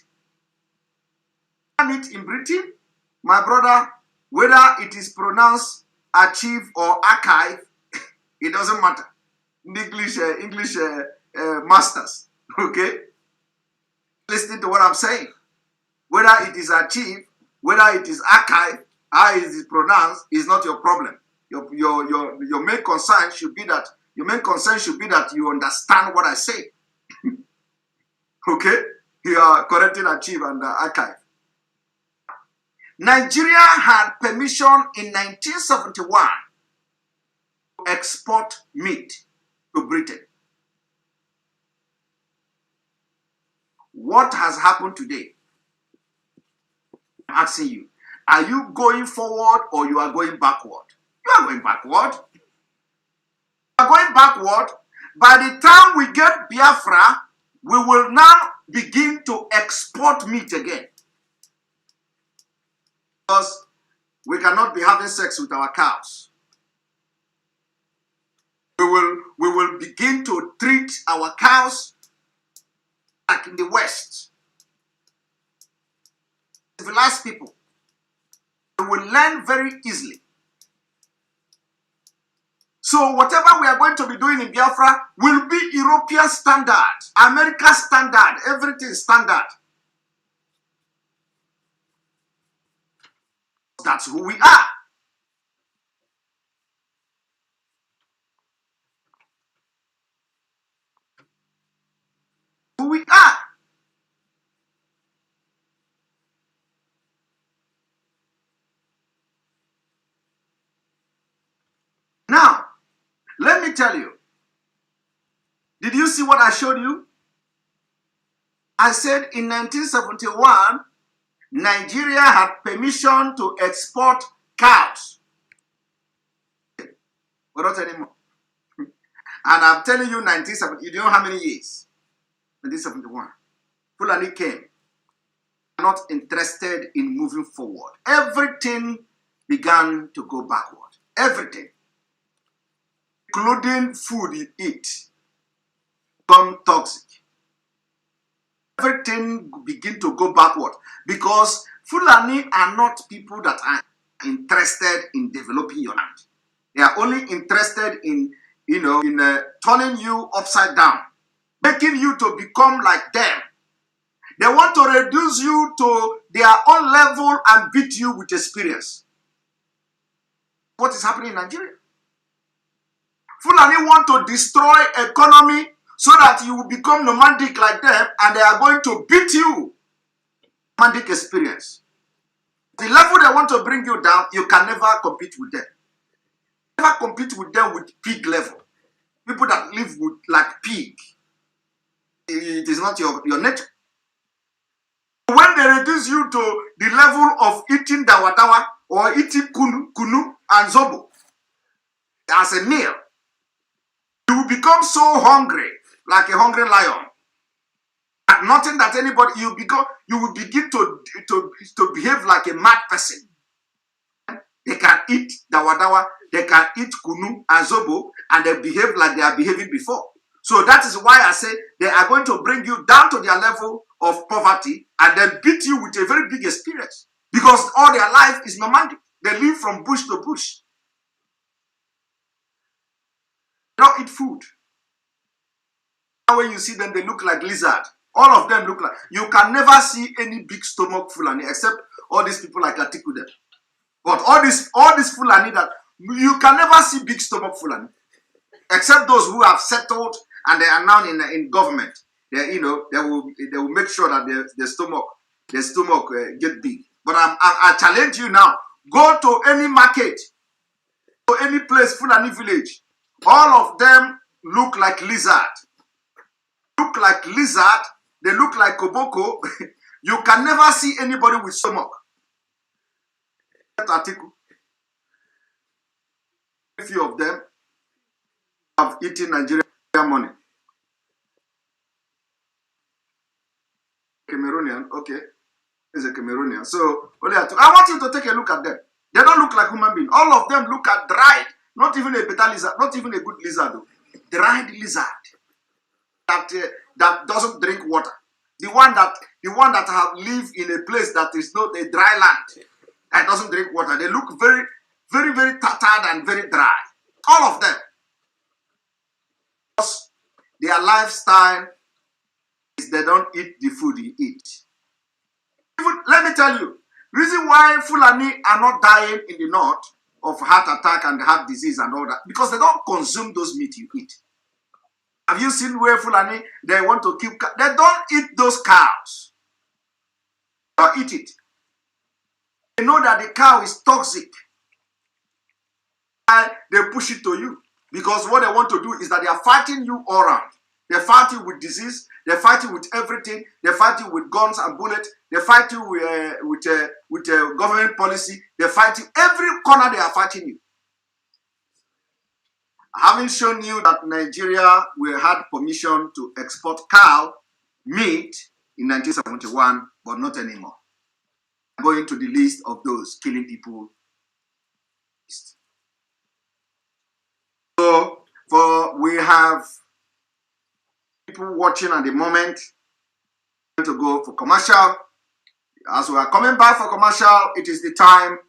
in Britain? My brother, whether it is pronounced achieve or archive, it doesn't matter. English masters, okay? Listen to what I'm saying. Whether it is achieve, whether it is archive, how is it pronounced is not your problem. Your main concern should be that you understand what I say. Okay? You are correcting achieve and archive. Nigeria had permission in 1971 to export meat to Britain. What has happened today? I'm asking you. Are you going forward or you are going backward? You are going backward. You are going backward. By the time we get Biafra, we will now begin to export meat again. Because we cannot be having sex with our cows. We will begin to treat our cows like in the West. Civilized people. We will learn very easily. So whatever we are going to be doing in Biafra will be European standard, American standard, everything standard. That's who we are. Who we are. Now, let me tell you. Did you see what I showed you? I said in 1971, Nigeria had permission to export cows. But not anymore. And I'm telling you 1970, you know how many years? 1971. Fulani came. Not interested in moving forward. Everything began to go backward. Everything. Including food you eat. Become toxic. Everything begin to go backward because Fulani are not people that are interested in developing your land. They are only interested in turning you upside down, making you to become like them. They want to reduce you to their own level and beat you with experience. What is happening in Nigeria? Fulani want to destroy economy so that you will become nomadic like them and they are going to beat you. Nomadic experience. The level they want to bring you down, you can never compete with them. Never compete with them with pig level. People that live with like pig. It is not your nature. When they reduce you to the level of eating dawa or eating kunu and zobo as a meal, you will become so hungry, like a hungry lion. And nothing that anybody, you will begin to behave like a mad person. They can eat dawa, they can eat kunu and zobo, and they behave like they are behaving before. So that is why I say they are going to bring you down to their level of poverty and then beat you with a very big experience. Because all their life is nomadic. They live from bush to bush. They don't eat food. When you see them, they look like lizard. All of them look like, you can never see any big stomach Fulani except all these people like Atiku them. But all this Fulani that you can never see big stomach Fulani, except those who have settled and they are now in government. They will make sure that their stomach get big. But I challenge you now. Go to any market, to any place, Fulani village. All of them look like lizard. Look like lizard. They look like koboko. You can never see anybody with stomach. Article. A few of them have eaten Nigerian money. Cameroonian, okay, is a Cameroonian. So I want you to take a look at them. They don't look like human beings. All of them look at dried, not even a beta lizard, not even a good lizard, though. Dried lizard that doesn't drink water. The one that have lived in a place that is not a dry land, that doesn't drink water. They look very, very, very tattered and very dry. All of them. Because their lifestyle is they don't eat the food you eat. Even, let me tell you, reason why Fulani are not dying in the north of heart attack and heart disease and all that, because they don't consume those meat you eat. Have you seen where Fulani, they want to keep, they don't eat those cows. They don't eat it. They know that the cow is toxic. They push it to you. Because what they want to do is that they are fighting you all around. They fight you with disease. They fight you with everything. They fight you with guns and bullets. They fight you with government policy. They fight you every corner. They are fighting you. Having shown you that Nigeria had permission to export cow meat in 1971, but not anymore. I'm going to the list of those killing people. So, we have people watching at the moment. Going to go for commercial. As we are coming back for commercial, it is the time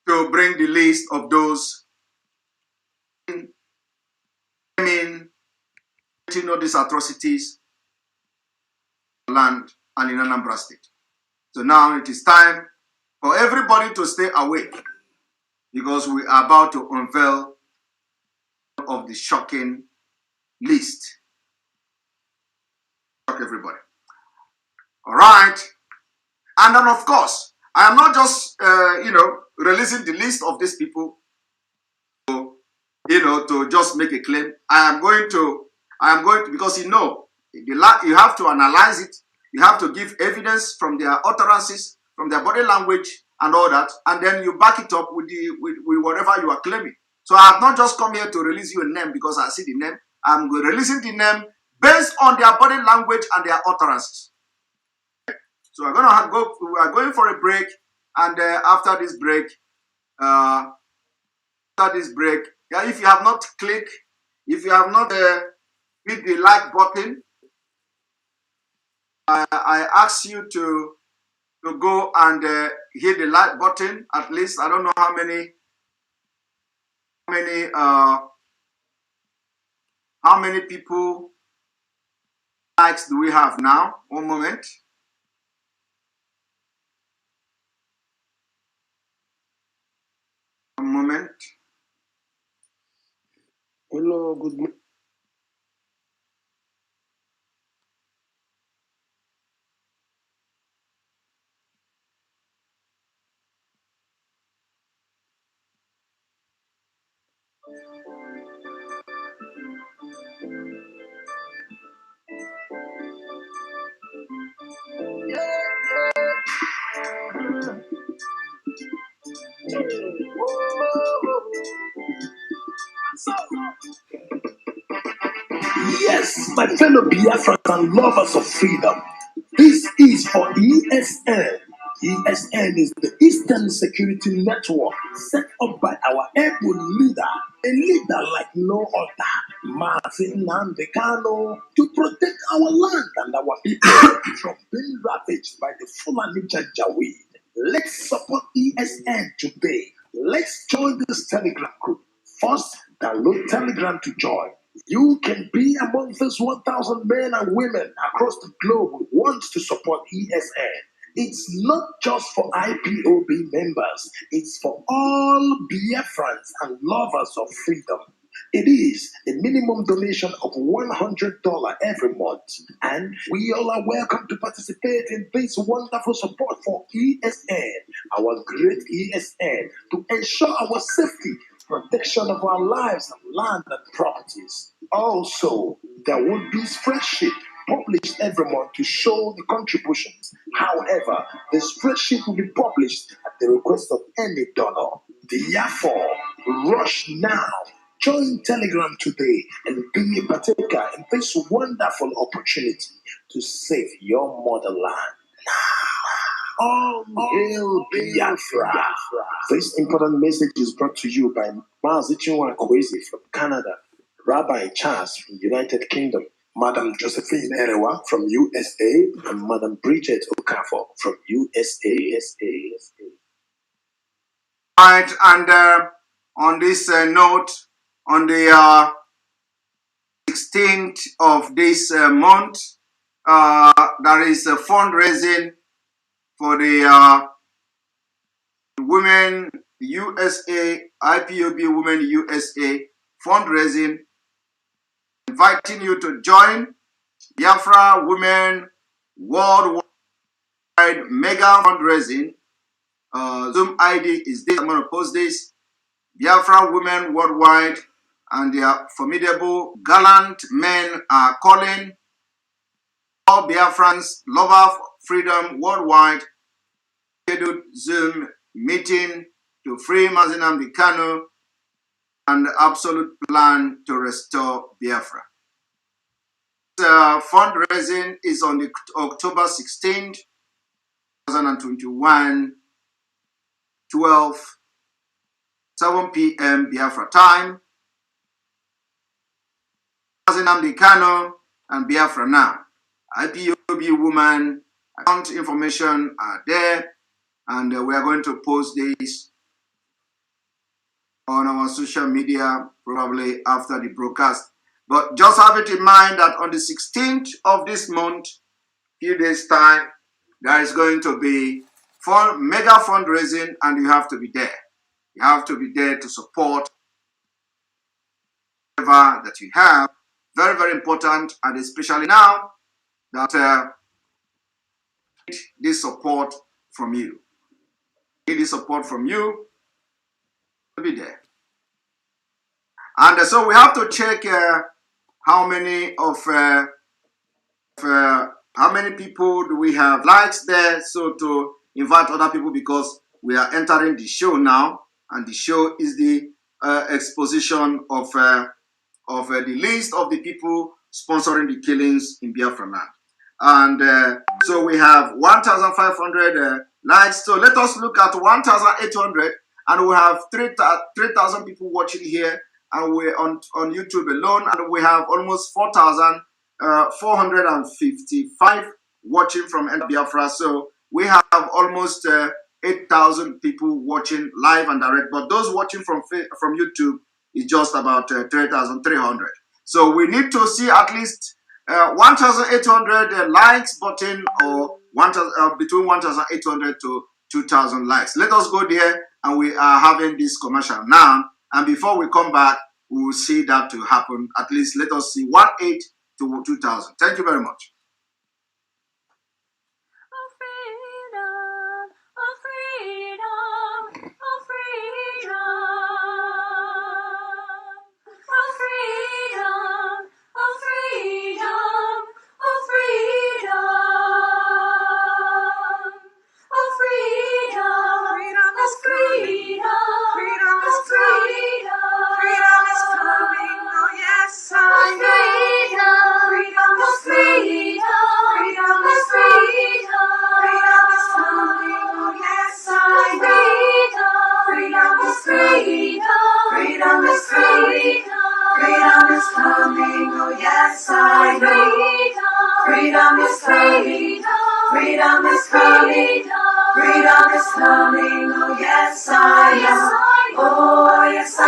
to bring the list of those committing these atrocities in land and in Anambra State. So now it is time for everybody to stay awake because we are about to unveil of the shocking list. Shock everybody. All right. And then, of course, I am not just, releasing the list of these people, to just make a claim. I am going to, because you have to analyze it. You have to give evidence from their utterances, from their body language and all that. And then you back it up with whatever you are claiming. So I have not just come here to release you a name because I see the name. I'm releasing the name based on their body language and their utterances. So we are going for a break, and after this break, yeah, if you have not clicked, if you have not hit the like button, I ask you to go and hit the like button. At least I don't know how many people likes do we have now. One moment. One moment. Hello, good morning. Yes, my fellow Biafrans and lovers of freedom, this is for ESN. ESN is the Eastern Security Network set up by our able leader, a leader like no other, Martin Nandekano, to protect our land and our people from being ravaged by the Fulani Janjaweed. Let's support ESN today. Let's join this Telegram group. First, download Telegram to join. You can be among those 1,000 men and women across the globe who want to support ESN. It's not just for IPOB members, it's for all Biafrans and lovers of freedom. It is a minimum donation of $100 every month, and we all are welcome to participate in this wonderful support for ESN, our great ESN, to ensure our safety, protection of our lives and land and properties. Also, there will be spreadsheet published every month to show the contributions. However, the spreadsheet will be published at the request of any donor. Therefore, rush now. Join Telegram today and be a partaker in this wonderful opportunity to save your motherland. All hail Biafra. This important message is brought to you by Mazichiwa Kwesi from Canada, Rabbi Charles from United Kingdom, Madam Josephine Erewa from USA, and Madam Bridget Okafor from USA. Right, and on this note, on the 16th of this month, there is a fundraising for the Women USA, IPOB Women USA fundraising, inviting you to join Biafra Women Worldwide Mega Fundraising. Zoom ID is this. I'm going to post this. Biafra Women Worldwide and their formidable, gallant men are calling all Biafrans, lover of freedom worldwide, scheduled Zoom meeting to free Mazi Nnamdi Kanu and the absolute plan to restore Biafra. Fundraising is on the October 16th, 2021, 7 p.m. Biafra time. Mazi Nnamdi Kanu and Biafra now. IPOB woman account information are there, and we are going to post this on our social media probably after the broadcast. But just have it in mind that on the 16th of this month, few days time, there is going to be mega fundraising, and you have to be there. You have to be there to support whatever that you have. Very, very important, and especially now that this support from you. Need this support from you to be there. And so we have to check how many how many people do we have likes there, so to invite other people, because we are entering the show now, and the show is the exposition of the list of the people sponsoring the killings in Biafra land. And so we have 1,500 likes. So let us look at 1,800, and we have 3,000 people watching here, and we're on YouTube alone, and we have almost 4,455 watching from Biafra. So we have almost 8,000 people watching live and direct, but those watching from YouTube is just about 3,300. So we need to see at least 1,800 likes button, or between 1,800 to 2,000 likes. Let us go there, and we are having this commercial now. And before we come back, we will see that to happen. At least let us see 1,800 to 2,000. Thank you very much. Freedom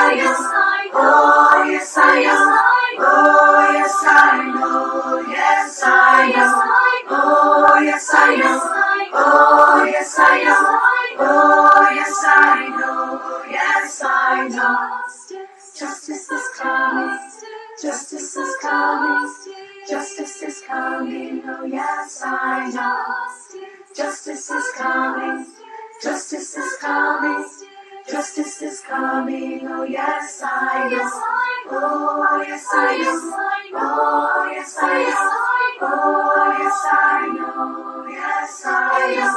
Oh, yes, I am. Oh, yes, I know. Yes, I am. Oh, yes, I am. Oh, yes, I am. Oh, yes, I know. Yes, I know. Justice is coming. Justice is coming. Justice is coming. Oh, yes, I know. Justice is coming. Justice is coming. Justice is coming. Oh, yes, I know. Oh, yes, I know. Oh, yes, I know. Oh, yes, I know. Yes, I know.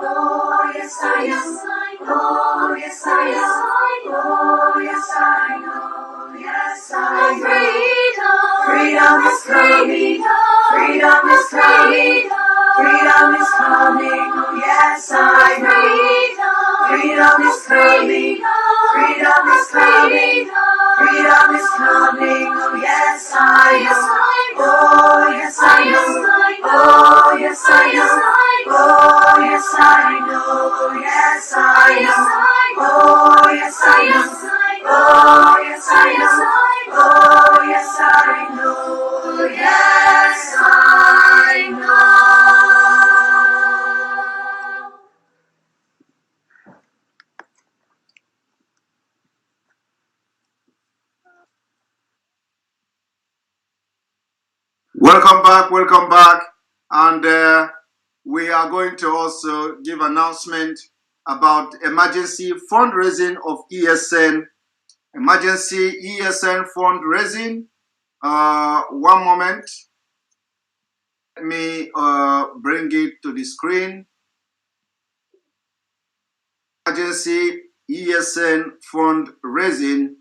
Oh, yes, I know. Oh, yes, I know. Oh, yes, I know. Yes, I know. Freedom is coming. Freedom is coming. Freedom is coming. Oh, yes, I know. Freedom is coming. Freedom is coming. Freedom is coming. Oh, yes, I know. Oh, yes, I know. Oh, yes, I know. Oh, yes, I know. Yes, I know. Oh, yes, I know. Oh, yes, I know. Oh, yes, I know. Yes, I know. Welcome back. And we are going to also give announcement about emergency fundraising of ESN. Emergency ESN fundraising. One moment. Let me bring it to the screen. Emergency ESN fundraising.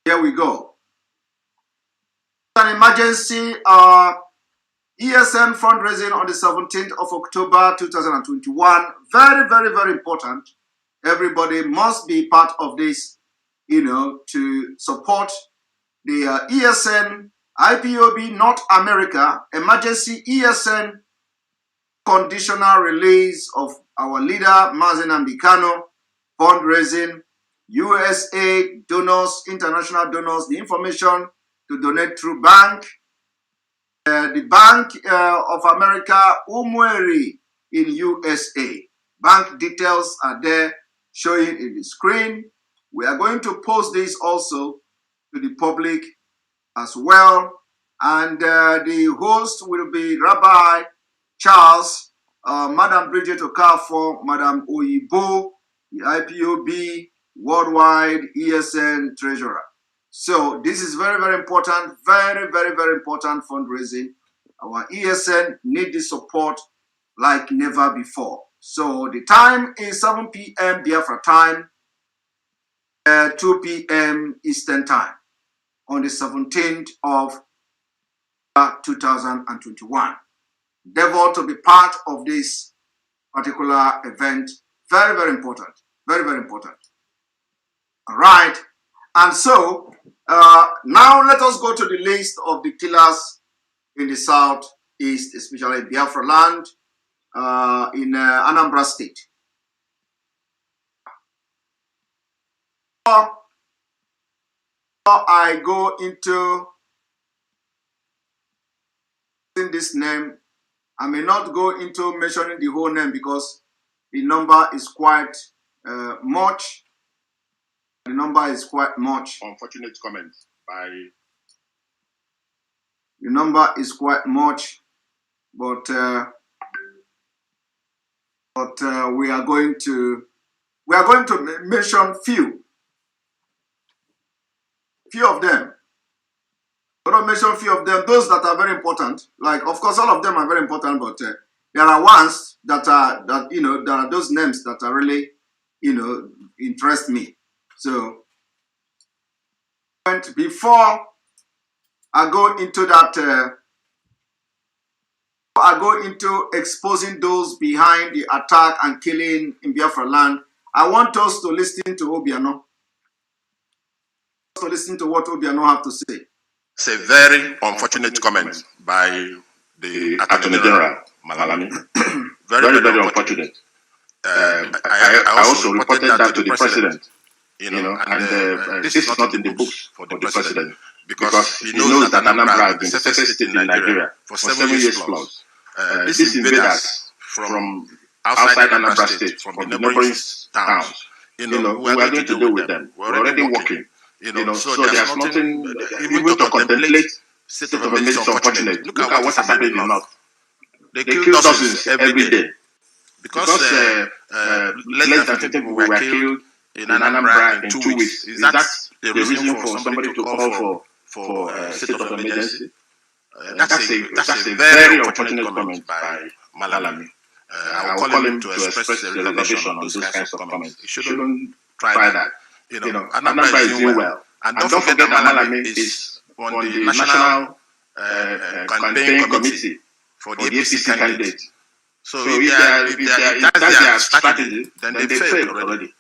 Here we go. An emergency ESN fundraising on the 17th of October 2021. Very, very, very important. Everybody must be part of this, to support the ESN IPOB North America emergency ESN conditional release of our leader Mazen Ambikano fundraising, USA donors, international donors, the information to donate through bank. The Bank of America, Umweri in USA. Bank details are there showing in the screen. We are going to post this also to the public as well. And the host will be Rabbi Charles, Madam Bridget Okafor, Madam Oyibo, the IPOB Worldwide ESN Treasurer. So this is very, very important, very, very, very important fundraising. Our ESN need the support like never before. So the time is 7 p.m. Biafra time, 2 p.m. Eastern time on the 17th of 2021. Endeavor to be part of this particular event. Very, very important. Very, very important. All right. And so now let us go to the list of the killers in the southeast, especially Biafra land, in Anambra State. Before I go into this name, I may not go into mentioning the whole name because the number is quite much. The number is quite much. Unfortunate comment by. The number is quite much, but we are going to mention few of them. I'm going to mention few of them. Those that are very important. Like, of course, all of them are very important, but there are ones that are there are those names that are really interest me. So before I go into that. I go into exposing those behind the attack and killing in Biafra land. I want us to listen to Obiano. To listen to what Obiano have to say. It's a very unfortunate comment by the Attorney General Malami. Very, very unfortunate. I also reported that to the President. This is not in the books for the president because he knows that Anambra has been the safest state in Nigeria for 7 years plus. These invaders from outside Anambra State, from the neighboring towns, we are going to deal with them. We're already working. So there's nothing, even to contemplate state of emergency is unfortunate. Look at what has happened in the north. They kill dozens every day. Because less than 15 people were killed in Anambra in 2 weeks. Is that the reason for somebody to call for state of emergency? That's a very unfortunate comment by Malami. I will call him to express the reservation on those kinds of comments. He shouldn't try that. Anambra is doing well. And don't forget that Malami is on the national campaign committee for the APC candidate. So if that's their strategy, then they failed already.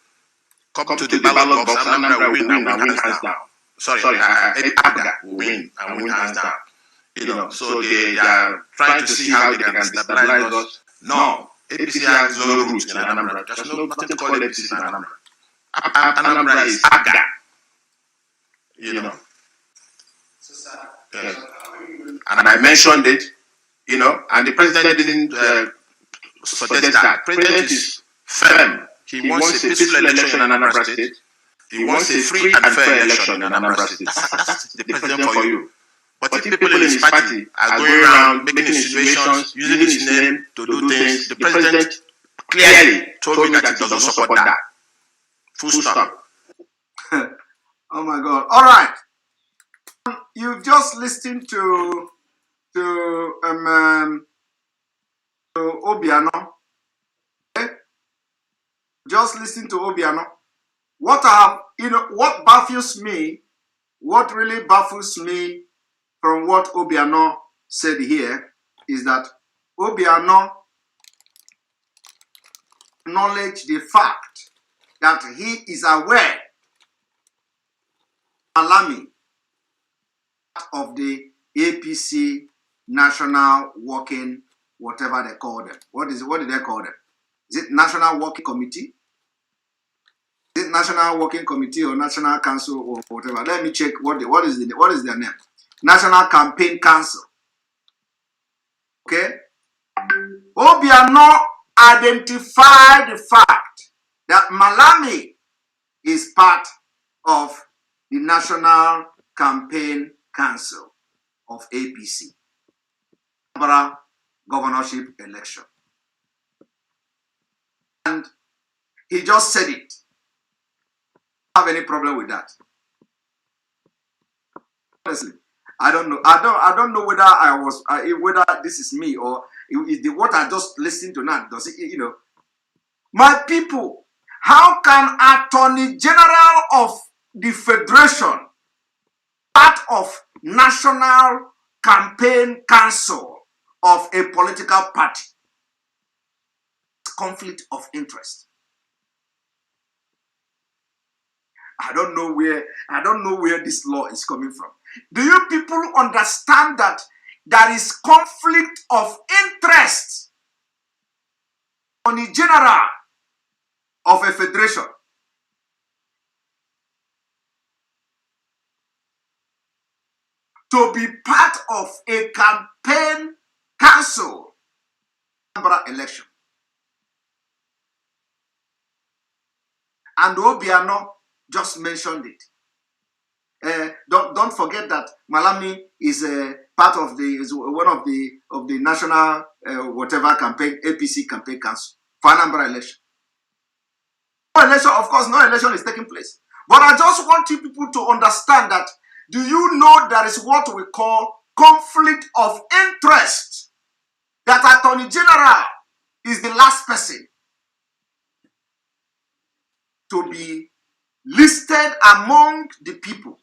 Come to the ballot box, Anambra will win and win hands down. Sorry, Ekpa will win and win hands down. So they are trying to see how they can stabilize us. No, APC has no roots in Anambra. There's nothing called APC in Anambra. Anambra is Aga. Yes. And I mentioned it, and the president didn't suggest that. President is firm. He wants a peaceful election in Anambra State. He wants a free and fair election in Anambra State. That's the president for you. But if people in his party are going around making insinuations, using his name to do things, the president clearly told me that he does not support that. Full stop. Oh my God. All right. You've just listened to Obiano. Okay? Just listen to Obiano. What baffles me, what really baffles me from what Obiano said here is that Obiano acknowledged the fact that he is aware Malami of the APC National Working, whatever they call them. What did they call them? Is it National Working Committee? Is it National Working Committee or National Council or whatever? Let me check what is their name. National Campaign Council. Okay? Obiano identified the fact that Malami is part of the National Campaign Council of APC. Governorship election. And he just said it. I don't have any problem with that. Honestly, I don't know. I don't know whether whether this is me or what I just listened to now. Does it, my people, how can Attorney General of the Federation, part of National Campaign Council of a political party, conflict of interest? I don't know where this law is coming from. Do you people understand that there is conflict of interest on the general of a federation? To be part of a campaign council election. And Obiano just mentioned it. Don't forget that Malami is part of one of the national whatever campaign APC campaign council for Anambra election. No election, of course, no election is taking place. But I just want you people to understand that. Do you know there is what we call conflict of interest? That Attorney General is the last person to be listed among the people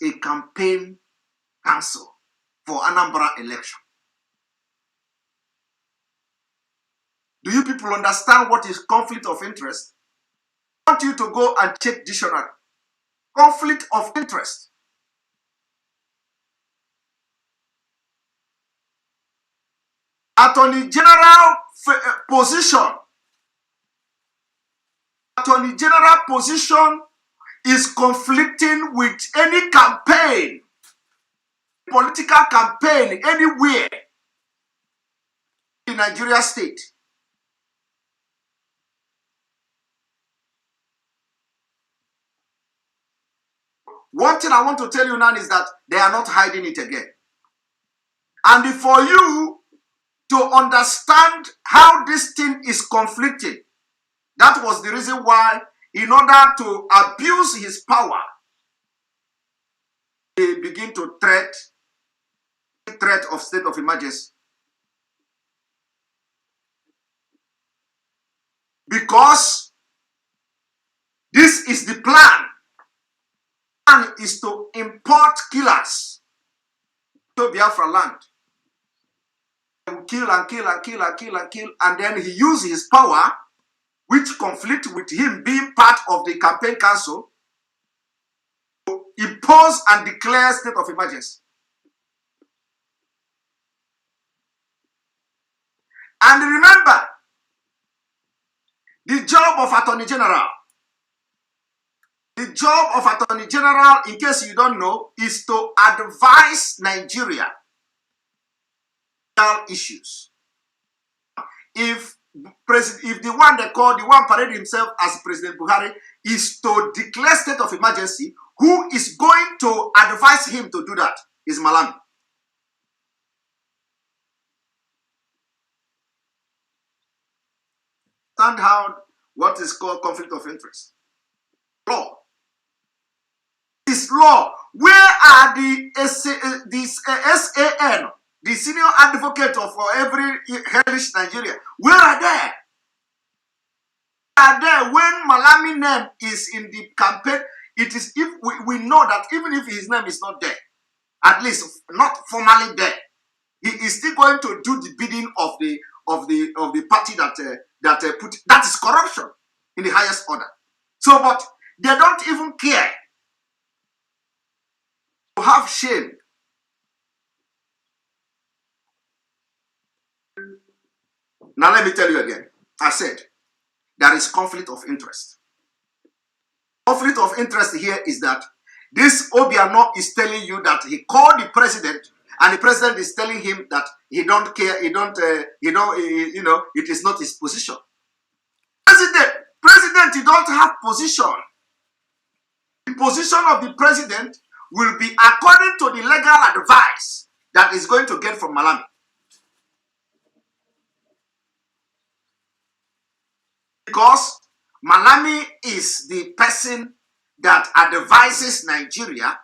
a campaign council for Anambra election. Do you people understand what is conflict of interest? I want you to go and check dictionary. Conflict of interest. Attorney General position Attorney General position is conflicting with any campaign, political campaign anywhere in Nigeria state. One thing I want to tell you now is that they are not hiding it again. And for you to understand how this thing is conflicting, that was the reason why, in order to abuse his power, they begin to threat of state of emergency. Because this is the plan. Plan is to import killers to Biafra land. They will kill and kill and kill and kill and kill, and then he uses his power, which conflict with him being part of the campaign council, to impose and declare state of emergency. And remember, the job of Attorney General, in case you don't know, is to advise Nigeria on issues. If the one they call, the one parade himself as President Buhari, is to declare state of emergency, who is going to advise him to do that is Malami. Understand how what is called conflict of interest? Law. This law. Where are the SAN, the senior advocate of every hellish Nigeria? Where are they? Are there when Malami name is in the campaign? It is, if we know that even if his name is not there, at least not formally there, he is still going to do the bidding of the party that put, that is corruption in the highest order. So, but they don't even care to have shame. Now let me tell you again. I said there is conflict of interest. Conflict of interest here is that this Obiano is telling you that he called the president, and the president is telling him that he don't care, he don't, it is not his position. President, you don't have position. The position of the president will be according to the legal advice that is going to get from Malami. Because Malami is the person that advises Nigeria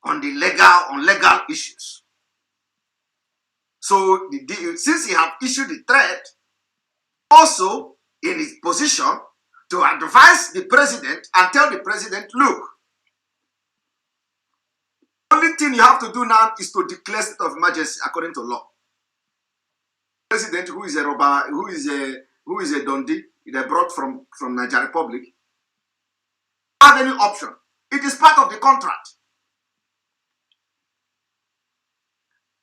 on the legal issues. So since he have issued the threat, also in his position to advise the president and tell the president, look, the only thing you have to do now is to declare state of emergency according to law. President, who is a robber, who is a Dundee, they brought from Nigeria Republic, have any option. It is part of the contract.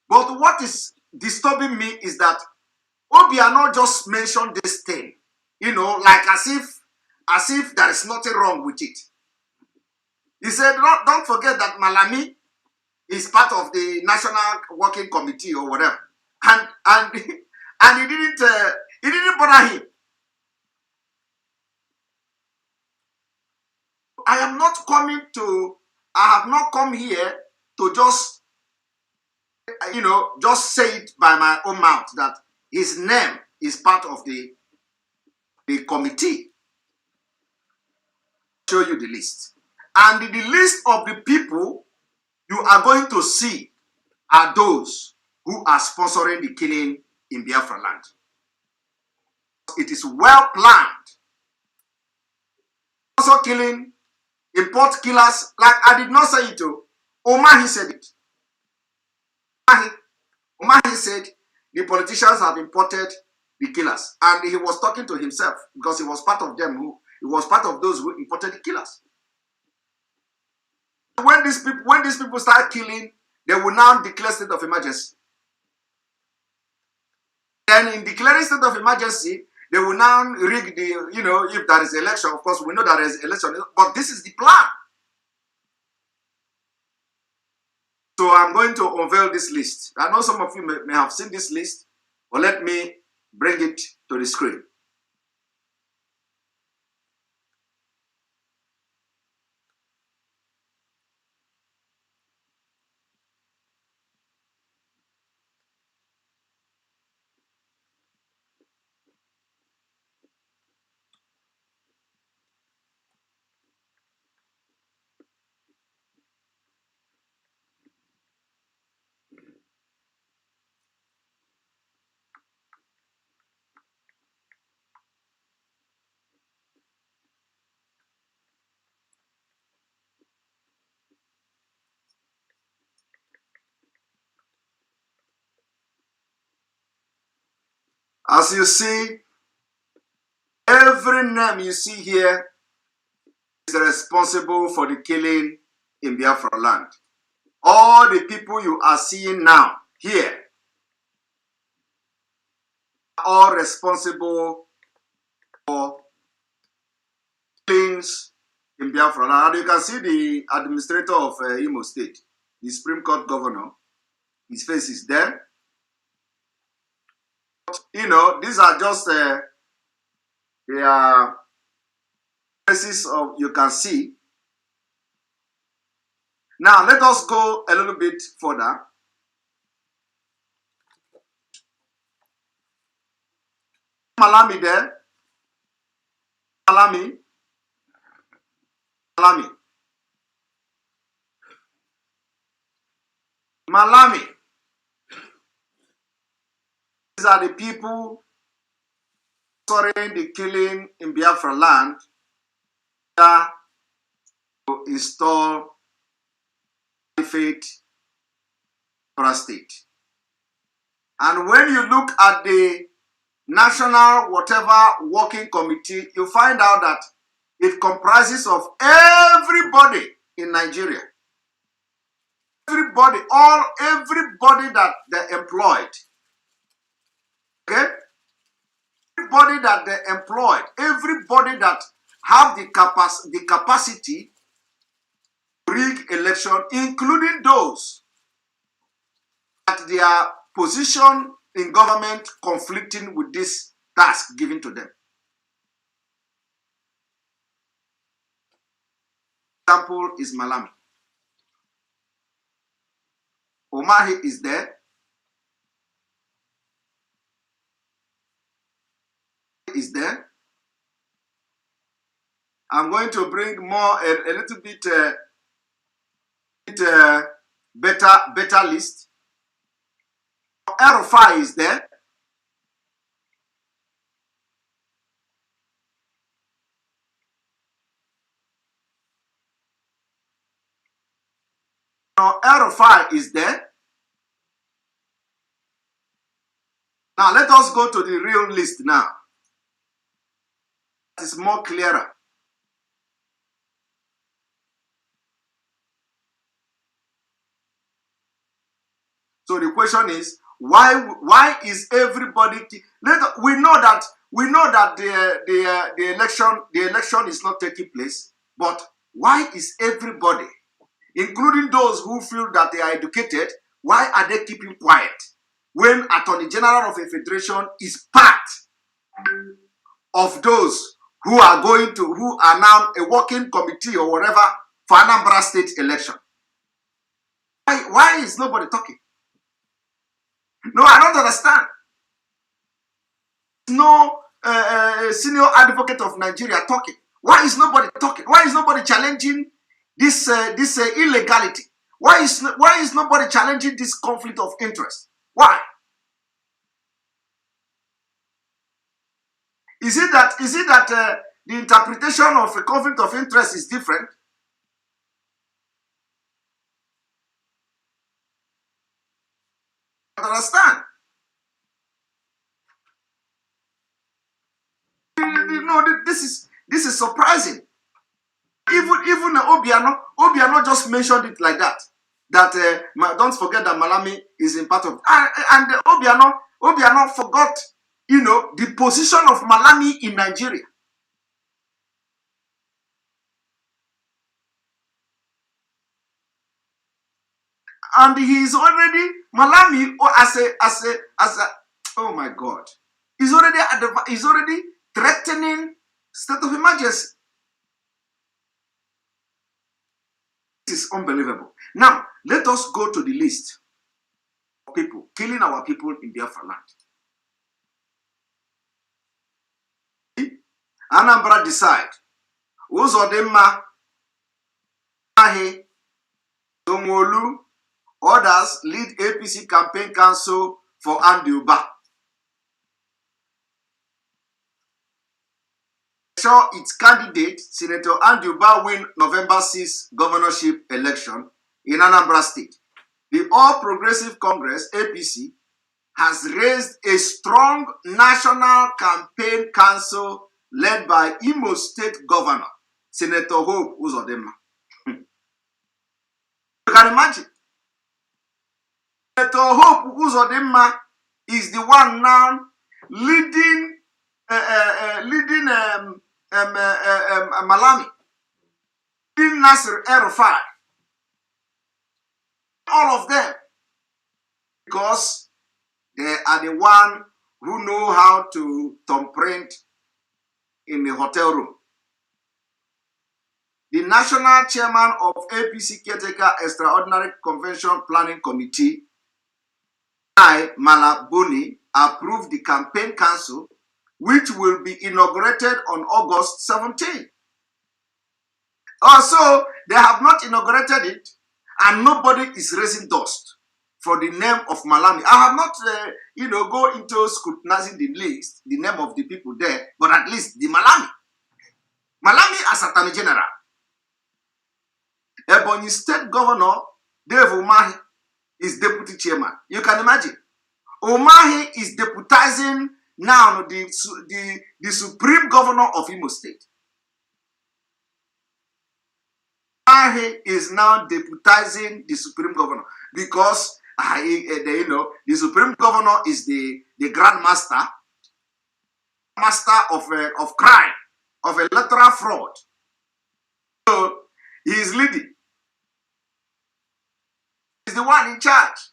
But what is disturbing me is that Obiano just mentioned this thing, like as if there is nothing wrong with it. He said, don't forget that Malami is part of the National Working Committee or whatever, and he didn't bother him. I have not come here to just say it by my own mouth that his name is part of the committee. Show you the list. And the list of the people you are going to see are those who are sponsoring the killing in Biafra land. It is well planned. Also killing, import killers, like I did not say it to Omahi said it. Omahi said the politicians have imported the killers, and he was talking to himself because he was part of them he was part of those who imported the killers. When these people start killing, they will now declare state of emergency. Then in declaring state of emergency, They will now rig the, if there is election, of course, we know there is election, but this is the plan. So I'm going to unveil this list. I know some of you may have seen this list, but let me bring it to the screen. As you see, every name you see here is responsible for the killing in Biafra land. All the people you are seeing now here are all responsible for killings in Biafra land. And you can see the administrator of Imo State, the Supreme Court governor. His face is there. But, these are just their faces of you can see. Now let us go a little bit further. Malami there. Malami. These are the people sponsoring the killing in Biafra land to install faith for a state. And when you look at the national working committee, you find out that it comprises of everybody in Nigeria. Everybody that they employed. Okay? Everybody that they employed, everybody that have the capacity to rig election, including those that their position in government conflicting with this task given to them. Example is Malami. Omahi is there. Is there. I'm going to bring more a little bit better list. Erufai is there. Erufai is there. Now let us go to the real list now. It is more clearer. So the question is, why is everybody? We know that the election is not taking place. But why is everybody, including those who feel that they are educated, why are they keeping quiet when Attorney General of a federation is part of those who are now a working committee or whatever for Anambra State election? Why is nobody talking? No, I don't understand. No senior advocate of Nigeria talking. Why is nobody talking? Why is nobody challenging this illegality? Why is nobody challenging this conflict of interest? Why? Is it that the interpretation of a conflict of interest is different? I don't understand. This is surprising. Even Obiano just mentioned it like that. Don't forget that Malami is in part of, and Obiano forgot the position of Malami in Nigeria. And he is already Malami as a oh my God, he's already threatening state of emergency. This is unbelievable. Now let us go to the list of people killing our people in Biafra land. Anambra decide. Uzodimma Ahi Domolu others lead APC campaign council for Andy Uba. Sure, its candidate, Senator Andy Uba, win November 6 governorship election in Anambra State. The All Progressive Congress, APC, has raised a strong national campaign council led by Imo State Governor, Senator Hope Uzodimma. You can imagine. Senator Hope Uzodimma is the one now leading Malami, leading Nasir El-Rufai, all of them, because they are the one who know how to thumbprint in the hotel room. The national chairman of APC Caretaker Extraordinary Convention Planning Committee, I. Malabuni, approved the campaign council, which will be inaugurated on August 17. Also, they have not inaugurated it, and nobody is raising dust for the name of Malami. I have not, go into scrutinizing the list, the name of the people there, but at least the Malami. Malami as Attorney General. Ebonyi State Governor Dave Umahi is Deputy Chairman. You can imagine. Umahi is deputizing now the Supreme Governor of Imo State. Umahi is now deputizing the Supreme Governor because the Supreme Governor is the Grand Master of crime, of electoral fraud. So he is leading. He's the one in charge.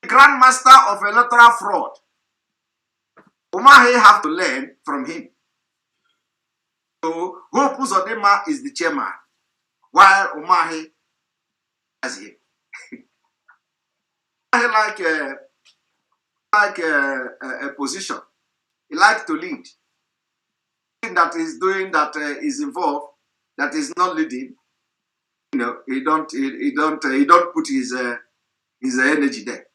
The Grand Master of electoral fraud. Umahi have to learn from him. So Hope Uzodimma is the chairman, while Umahi as him. Like a position. He likes to lead. That is doing that is involved, that is not leading. He don't put his energy there.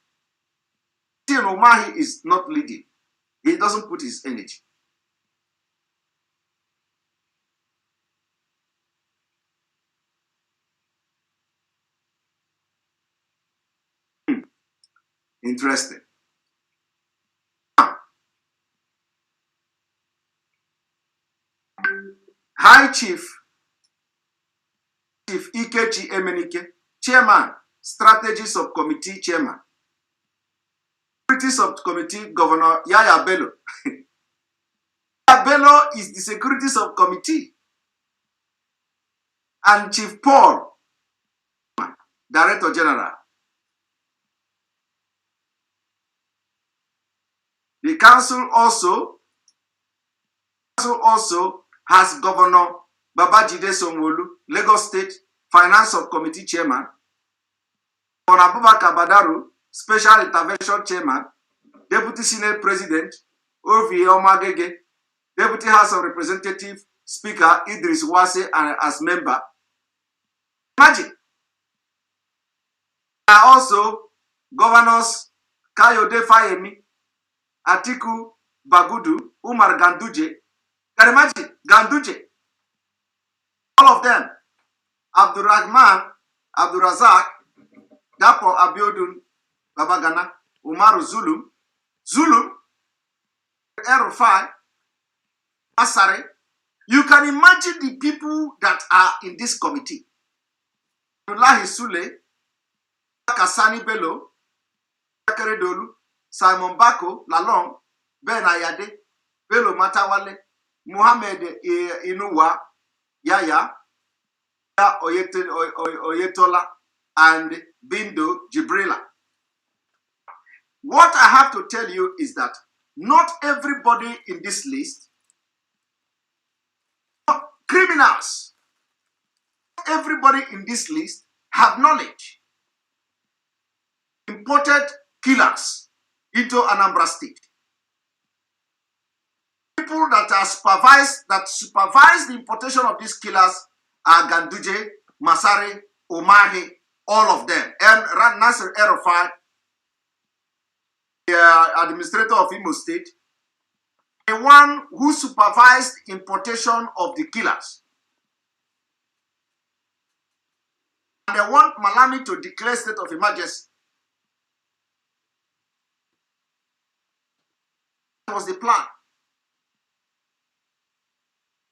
Umahi is not leading. He doesn't put his energy. Interesting. High Chief Ikechi Emenike, Chairman, Strategy Subcommittee Chairman. Security Subcommittee Governor Yaya Bello. Yaya Bello is the Security Subcommittee. And Chief Paul, Director General. The council also has Governor Babajide Sanwo-Olu, Lagos State Finance Subcommittee Chairman, Governor Abubakar Badaru, Special Intervention Chairman, Deputy Senate President Ovie Omagege, Deputy House of Representatives Speaker Idris Wase as member. Imagine. There are also Governors Kayode Fayemi, Atiku Bagudu, Umar Ganduje. Can you imagine? Ganduje. All of them. Abdurrahman, Abdurazak, Dapo Abiodun, Babagana, Umaru Zulum, El-Rufai, Asare. You can imagine the people that are in this committee. Abdullahi Sule, Kasani Bello, Keredolu, Simon Bako, Lalong, Ben Ayade, Bello Matawale, Muhammad Inuwa, Yaya, Oyetola, and Bindo Jibrila. What I have to tell you is that not everybody in this list, criminals, everybody in this list have knowledge. Imported killers into Anambra State. People that are supervise the importation of these killers are Ganduje, Masare, Omahe, all of them. And Nasser Erofai, the administrator of Imo State, the one who supervised importation of the killers. And they want Malami to declare state of emergency. That was the plan.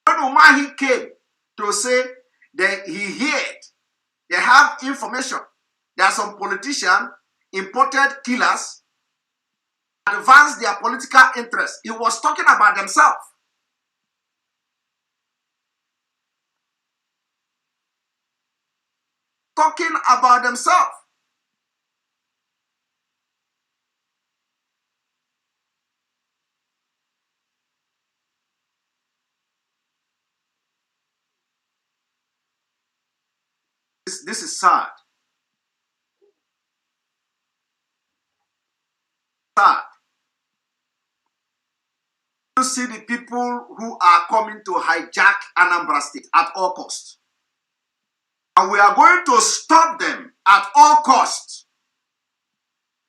When Umahi came to say that he heard, they have information, there are some politicians, imported killers, advance their political interests. He was talking about themselves. Talking about themselves. This is sad. Sad. You see the people who are coming to hijack Anambra State at all costs. And we are going to stop them at all costs.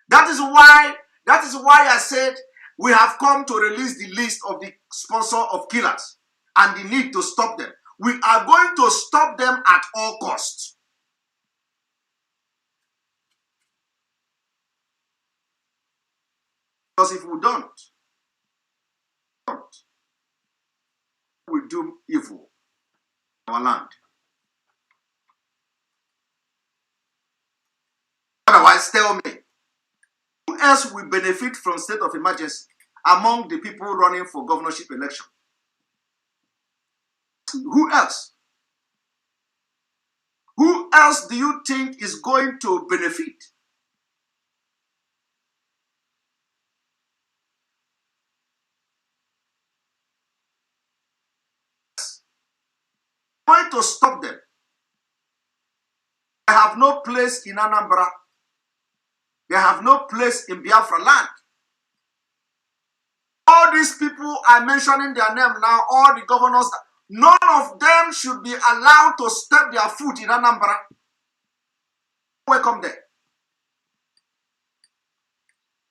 That is why I said we have come to release the list of the sponsor of killers and the need to stop them. We are going to stop them at all costs. Because if we don't, we do evil in our land. Otherwise, tell me, who else will benefit from state of emergency among the people running for governorship election? Who else? Who else do you think is going to benefit? Going to stop them. They have no place in Anambra. They have no place in Biafra land. All these people are mentioning their name now, all the governors, none of them should be allowed to step their foot in Anambra. Welcome there.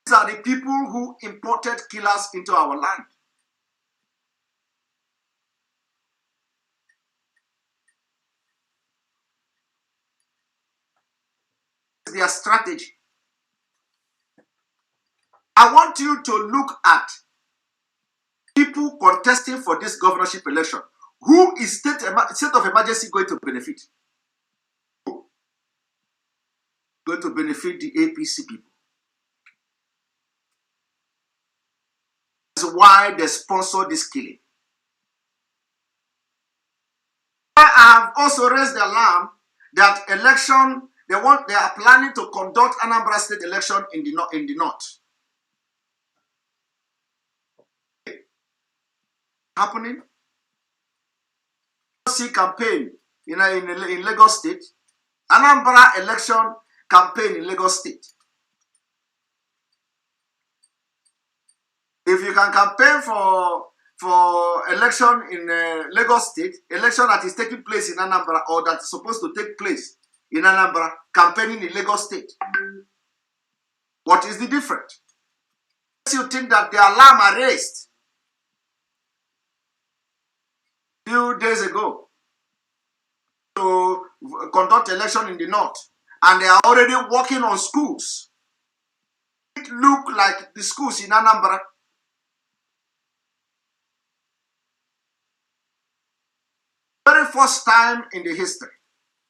These are the people who imported killers into our land. Their strategy. I want you to look at people contesting for this governorship election. Who is state of emergency going to benefit? Going to benefit the APC people. That's why they sponsor this killing. I have also raised the alarm that election, they are planning to conduct Anambra State election in the north. Happening. See campaign in Lagos State. Anambra election campaign in Lagos State. If you can campaign for election in Lagos State, election that is taking place in Anambra or that is supposed to take place in Anambra, campaigning in Lagos State. What is the difference? You think that the alarm are raised few days ago to conduct election in the north, and they are already working on schools. It look like the schools in Anambra. Very first time in the history,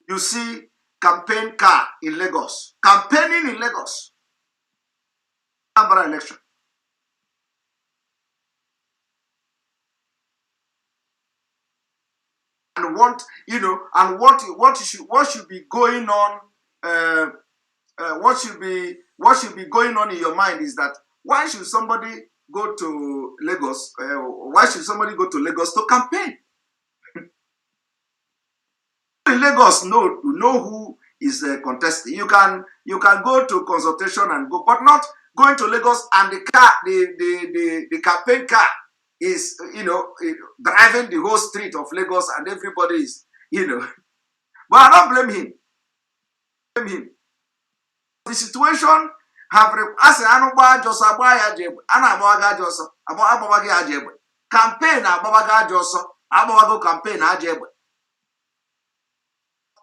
you see campaign car in Lagos, campaigning in Lagos, Anambra election. and what should be going on. What should be going on in your mind is that why should somebody go to Lagos? Why should somebody go to Lagos to campaign? In Lagos, know who is contesting. You can go to consultation and go, but not going to Lagos and the car, the campaign car is driving the whole street of Lagos and everybody is But I don't blame him. The situation have as anụgba ajọsọ agba ya ji egbe a na-agbawaga ajọsọ agbawaghị aja egbe campaign agbawaga ajọsọ agbawago campaign aja egbe.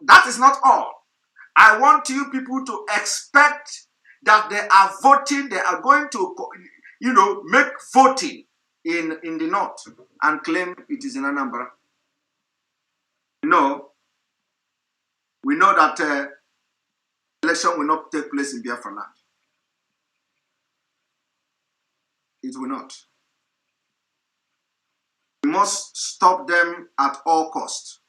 That is not all. I want you people to expect that they are voting, they are going to make voting in the north and claim it is in Anambra. We know that election will not take place in Biafra land. It will not. We must stop them at all costs.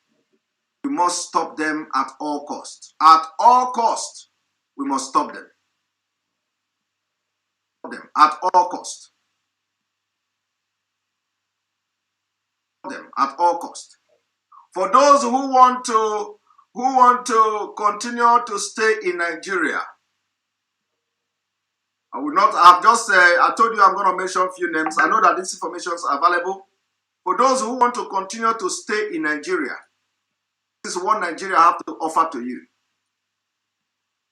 We must stop them at all costs. At all costs, we must stop them. At all costs. Them at all costs. For those who want to continue to stay in Nigeria, I will not. I've just. I told you I'm going to mention a few names. I know that these informations are available. For those who want to continue to stay in Nigeria, this is what Nigeria have to offer to you.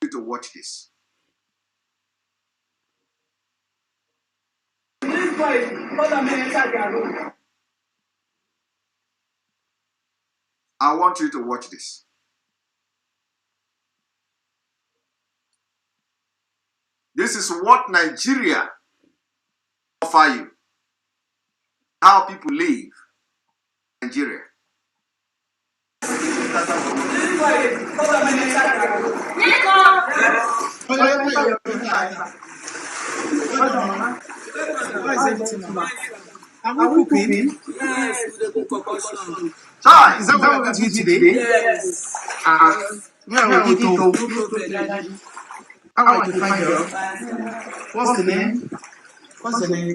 You to watch this. I want you to watch this. This is what Nigeria offer you. How people live in Nigeria. Are we cooking? Yes, we do cook. Is that what we're going to eat today? Yes. Where are we eating? No problem. How are you find her? What's the name? What's the name?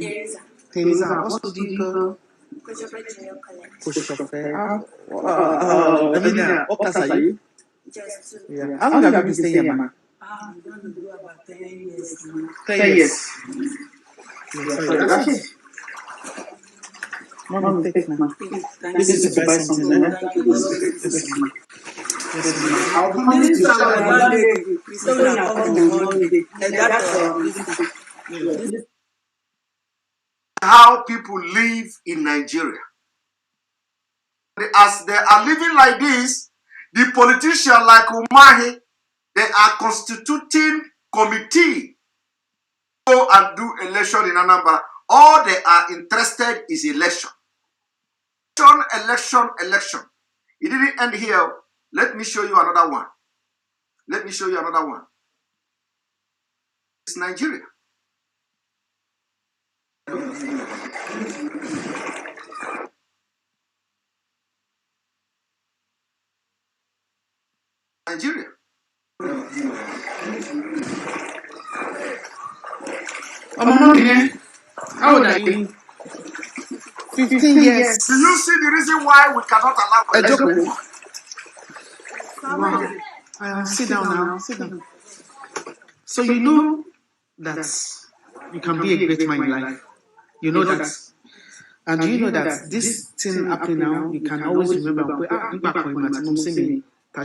Teresa. What's the deal? Koshofe. Wow. I mean, what class are you? Just two. Yeah. How long have you been staying here, ma? I'm going to do about 10 years now. 10 years. That's it. Mom, take it, ma. This is to buy something, eh? Thank you. I'll come in to How people live in Nigeria. As they are living like this, the politicians like Umahi, they are constituting committee to go and do election in Anambra. All they are interested is election. Election. It didn't end here. Let me show you another one. It's Nigeria. Nigeria. How old are you? 15 years. Do you see the reason why we cannot allow election? Wow. Sit down now. Sit down. So you know that you can be a great man in life. You know that. And you know that this thing happening now, you can always remember.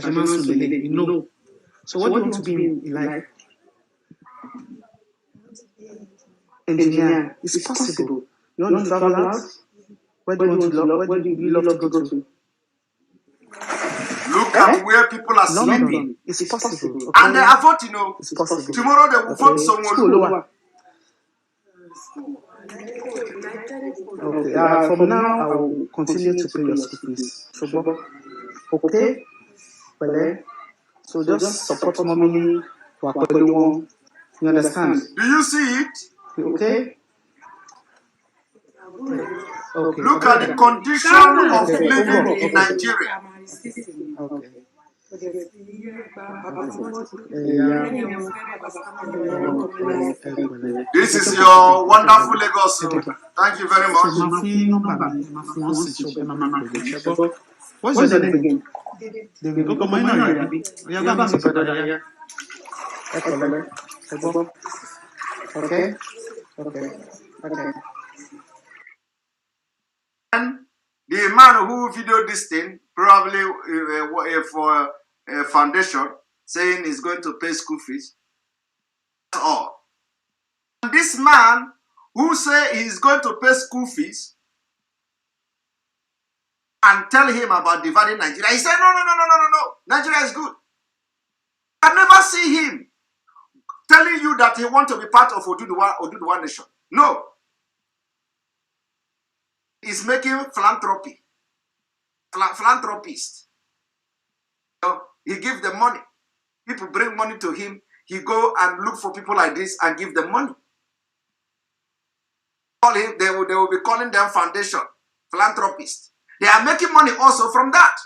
You know. So what do you want to be in life? Engineer. It's possible. You want to travel out? Where do you love to go to? Look at where people are London. sleeping. It's possible. Okay? And they are voting, It's possible. Tomorrow they will vote someone. Okay. From now, I will continue to pay your school fees. Okay? So just support mommy. You understand? Do you see it? Okay? Okay. Look at the condition of living in Nigeria. Okay. This is your wonderful Lagos. Thank you very much. What's your name again? David. Okay, mine now, Yabi. We are going to brother. Okay. And the man who videoed this thing, probably for a foundation, saying he's going to pay school fees. That's all. And this man who say he's going to pay school fees and tell him about dividing Nigeria, he said, no. Nigeria is good. I never see him telling you that he wants to be part of Oduduwa nation. No. He's making philanthropy. Philanthropist. He gives them money. People bring money to him. He go and look for people like this and give them money. They will be calling them foundation, philanthropist. They are making money also from that.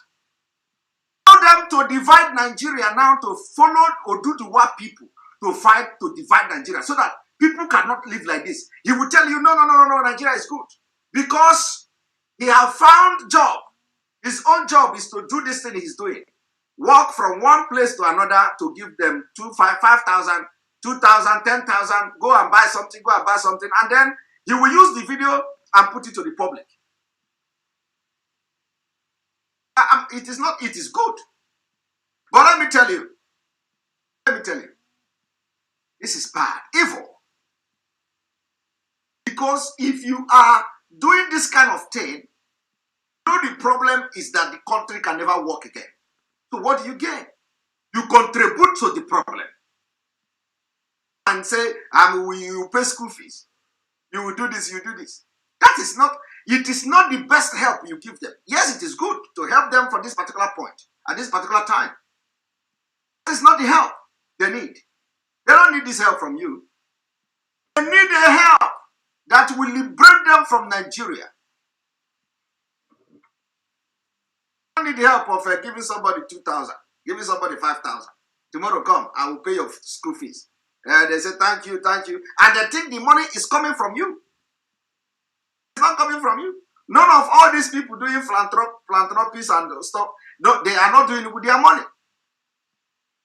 Tell them to divide Nigeria now, to follow Oduduwa people to fight to divide Nigeria so that people cannot live like this. He will tell you, no, Nigeria is good. Because he have found job. His own job is to do this thing he's doing. Walk from one place to another to give them 5,000, 2,000, 10,000, go and buy something, and then he will use the video and put it to the public. It is good. But let me tell you, this is bad, evil. Because if you are doing this kind of thing, the problem is that the country can never work again. So what do you get? You contribute to the problem. And say, you pay school fees. You will do this, you do this. It is not the best help you give them. Yes, it is good to help them for this particular point, at this particular time. It's not the help they need. They don't need this help from you. They need a help that will liberate them from Nigeria. They don't need the help of giving somebody 2,000, giving somebody 5,000. Tomorrow come, I will pay your school fees. They say, thank you. And they think the money is coming from you. It's not coming from you. None of all these people doing philanthropies and stuff, no, they are not doing it with their money.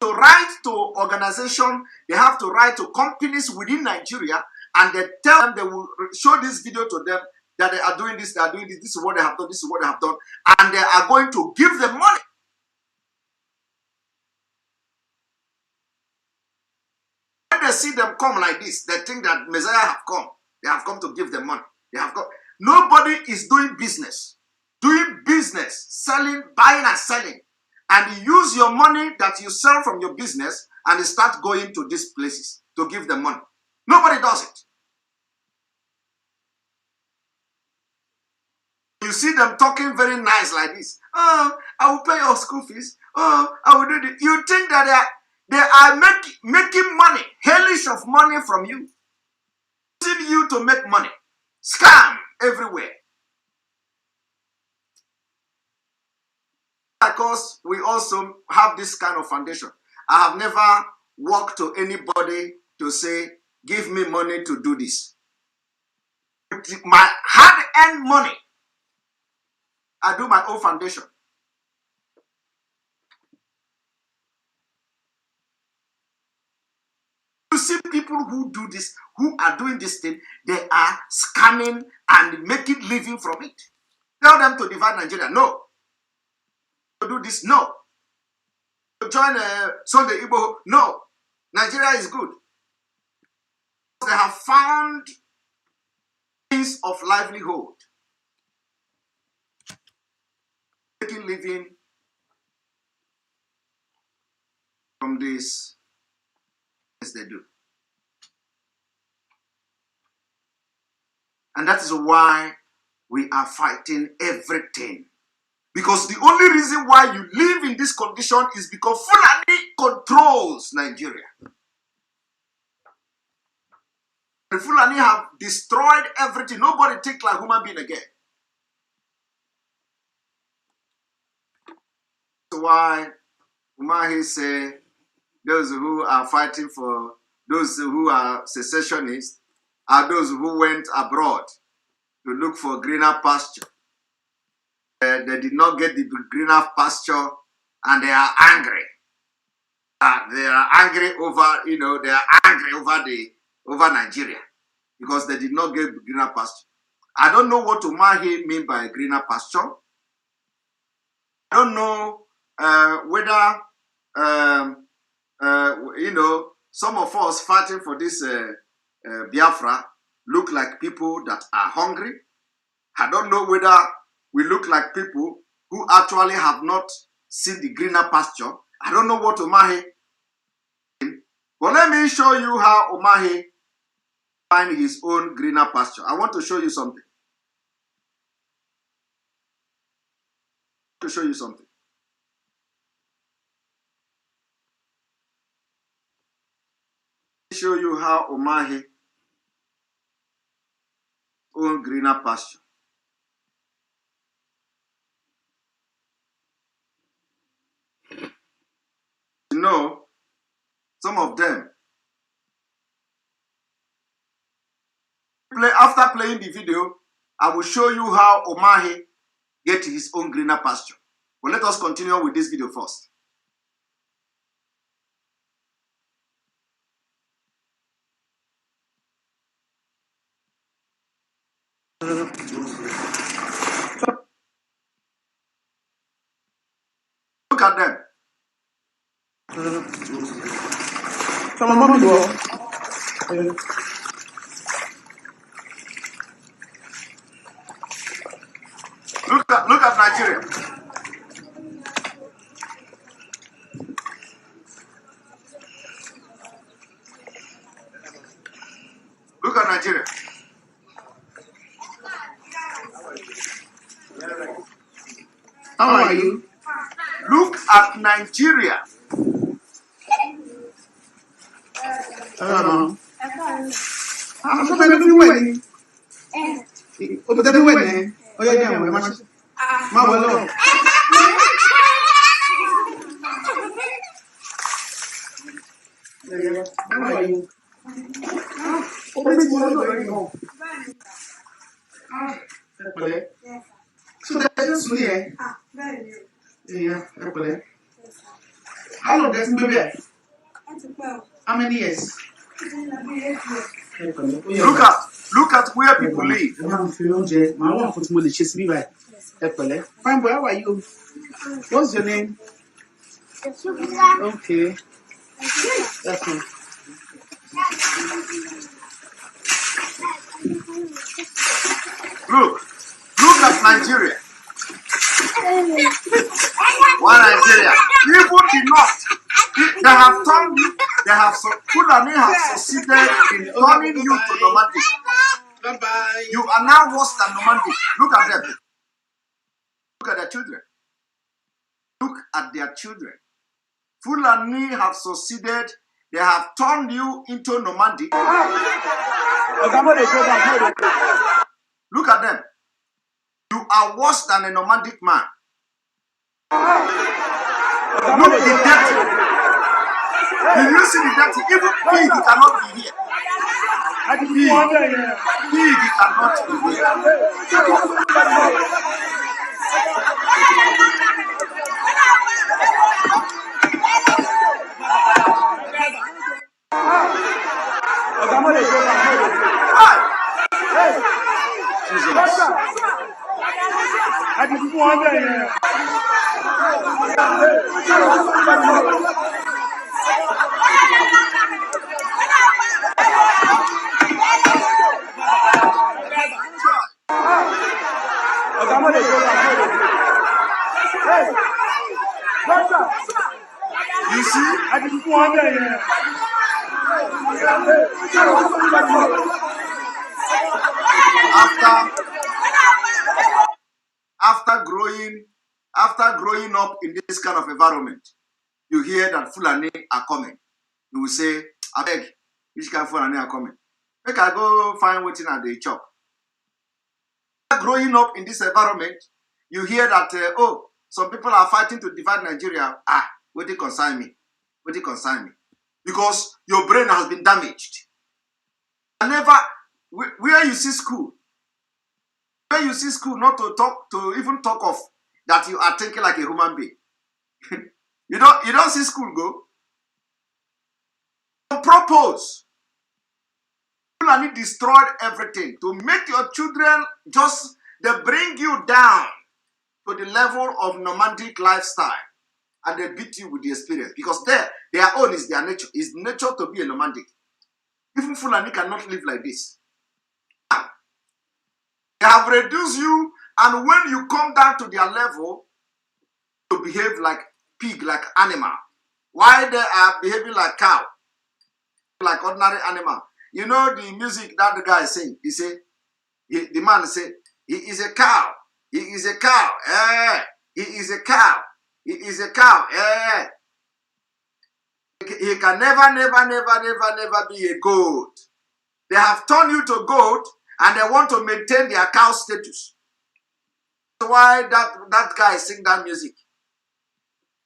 To write to organization, they have to write to companies within Nigeria, and they tell them, they will show this video to them that they are doing this, this is what they have done, this is what they have done, and they are going to give them money. When they see them come like this, they think that Messiah have come. They have come to give them money. They have come. Nobody is doing business. Selling, buying and selling. And you use your money that you sell from your business and you start going to these places to give them money. Nobody does it. You see them talking very nice like this. Oh, I will pay your school fees. Oh, I will do this. You think that they are making money, hellish of money from you. Using you to make money. Scam everywhere. Because we also have this kind of foundation. I have never walked to anybody to say, give me money to do this. With my hard-earned money, I do my own foundation. You see people who do this, who are doing this thing, they are scamming and making living from it. Tell them to divide Nigeria. No. To do this. No. To join Sunday Ipob. No. Nigeria is good. They have found means of livelihood. Making living from this as they do. And that is why we are fighting everything. Because the only reason why you live in this condition is because Fulani controls Nigeria. The Fulani have destroyed everything. Nobody thinks like human being again. why Umahi say those who are fighting for, those who are secessionists, are those who went abroad to look for greener pasture. They did not get the greener pasture, and they are angry. They are angry over, they are angry over Nigeria because they did not get greener pasture. I don't know what Umahi mean by greener pasture. I don't know whether some of us fighting for this Biafra look like people that are hungry. I don't know whether we look like people who actually have not seen the greener pasture. I don't know what Umahi. But let me show you how Umahi find his own greener pasture. I want to show you something. Show you how Umahi own greener pasture. You know, some of them after playing the video, I will show you how Umahi get his own greener pasture. But let us continue with this video first. Look at them. Look at Nigeria. Look at Nigeria. How are you? Look at Nigeria. I'm so everywhere. Everywhere. Oh yeah, how are you? So that's here. Yeah, how long has it been there? How many years? Look at where people live. Fine boy, how are you? What's your name? Okay. That's fine. Look at Nigeria. Why Nigeria? People did not. Fulani have succeeded in turning you to nomadic. Bye-bye. You are now worse than nomadic. Look at them. Look at their children. Look at their children. Fulani have succeeded. They have turned you into nomadic. Look at them. You are worse than a nomadic man. Look the dirty. Did you see the dirty? Even pig cannot be here. Pig cannot be here. You see? After growing up in this kind of environment, you hear that Fulani are coming. You will say, I beg, which kind of Fulani are coming? Make I go find waiting at the chop. Growing up in this environment, you hear that, some people are fighting to divide Nigeria. What did concern me? What did concern me? Because your brain has been damaged. Where you see school, not to even talk of that you are thinking like a human being. you don't see school go. On purpose. Fulani destroyed everything to make your children they bring you down to the level of nomadic lifestyle, and they beat you with the experience because their own is their nature. It's nature to be a nomadic. Even Fulani cannot live like this. They have reduced you, and when you come down to their level, you behave like pig, like animal. Why they are behaving like cow, like ordinary animal? You know the music that the guy is saying. The man say, he is a cow. He is a cow. He is a cow. He is a cow. He can never be a goat. They have turned you to goat, and they want to maintain their cow status. That's why that guy sing that music.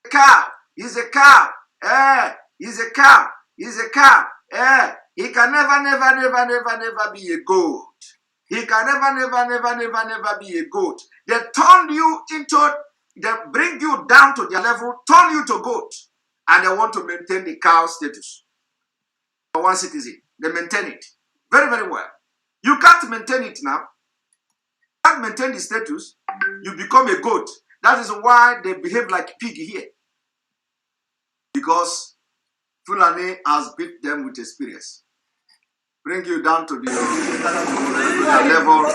Cow. He's a cow. He's a cow. He's a cow. He can never be a goat. He can never be a goat. They turn you they bring you down to their level, turn you to goat, and they want to maintain the cow status. For one citizen, they maintain it very, very well. You can't maintain it now. You can't maintain the status. You become a goat. That is why they behave like pig here. Because Fulani has beat them with experience. Bring you down to the level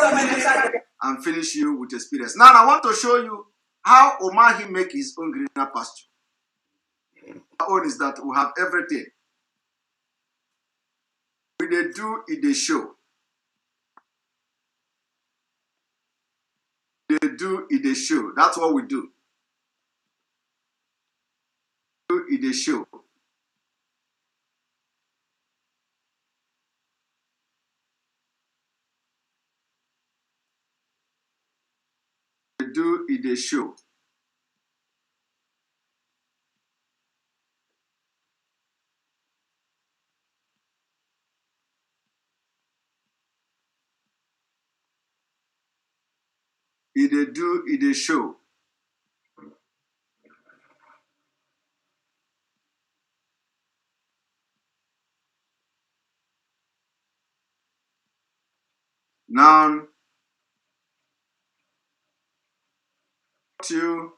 and finish you with experience. Now I want to show you how Omahi make his own greener pasture. Our own is that we have everything. We they do it they show. They do it they show. That's what we do. Do it they show. Do it they show. It they do it they show. Now to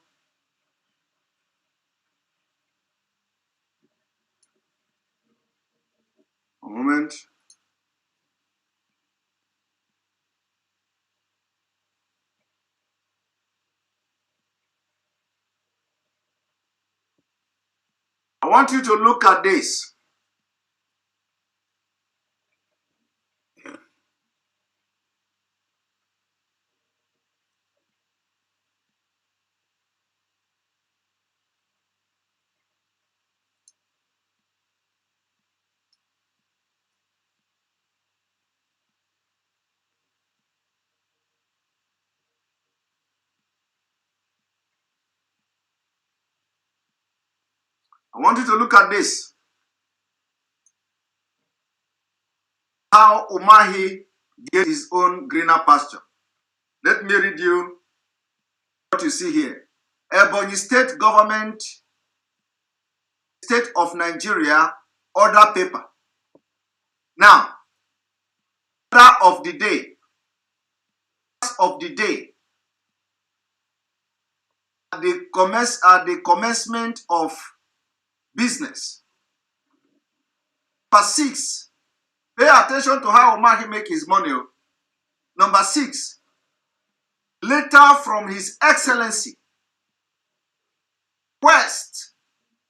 a moment. I want you to look at this. I want you to look at this. How Omahi gets his own greener pasture. Let me read you what you see here. Ebonyi State Government, State of Nigeria, order paper. Now, order of the day. The commencement of business. Number 6. Pay attention to how Omahi make his money. Number 6. Letter from His Excellency. Request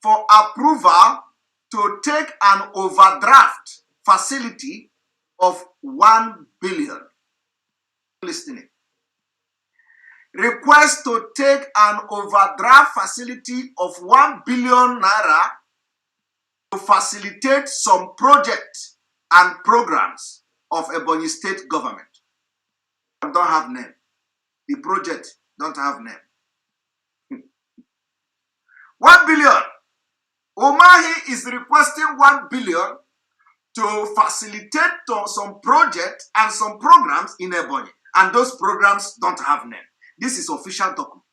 for approval to take an overdraft facility of 1 billion. Listening. Request to take an overdraft facility of 1 billion naira to facilitate some projects and programs of Ebonyi State government. Don't have name. The project don't have name. 1 billion. Umahi is requesting 1 billion to facilitate some projects and some programs in Ebonyi. And those programs don't have name. This is official document.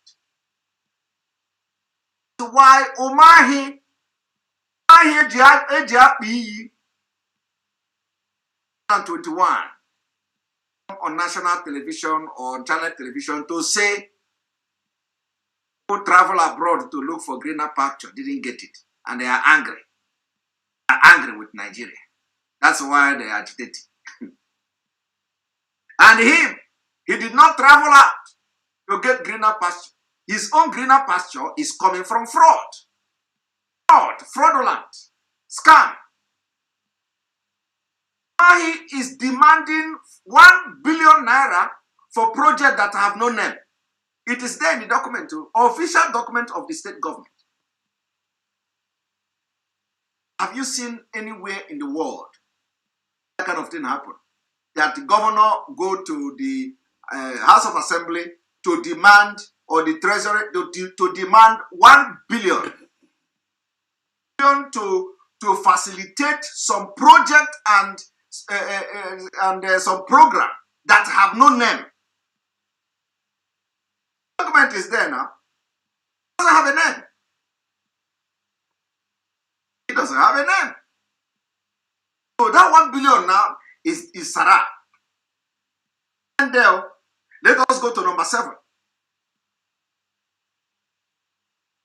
Why Umahi 21 on national television or on channel television to say who travel abroad to look for greener pasture didn't get it. And they are angry. They are angry with Nigeria. That's why they are agitating. And he did not travel out to get greener pasture. His own greener pasture is coming from fraud. Fraudulent, scam. He is demanding 1 billion naira for projects that have no name. It is there in the document, too, official document of the state government. Have you seen anywhere in the world that kind of thing happen? That the governor go to the House of Assembly to demand, or the Treasury to demand 1 billion to facilitate some project and some program that have no name. The document is there now. It doesn't have a name. It doesn't have a name. So that 1 billion now is Sarah. And then let us go to number 7.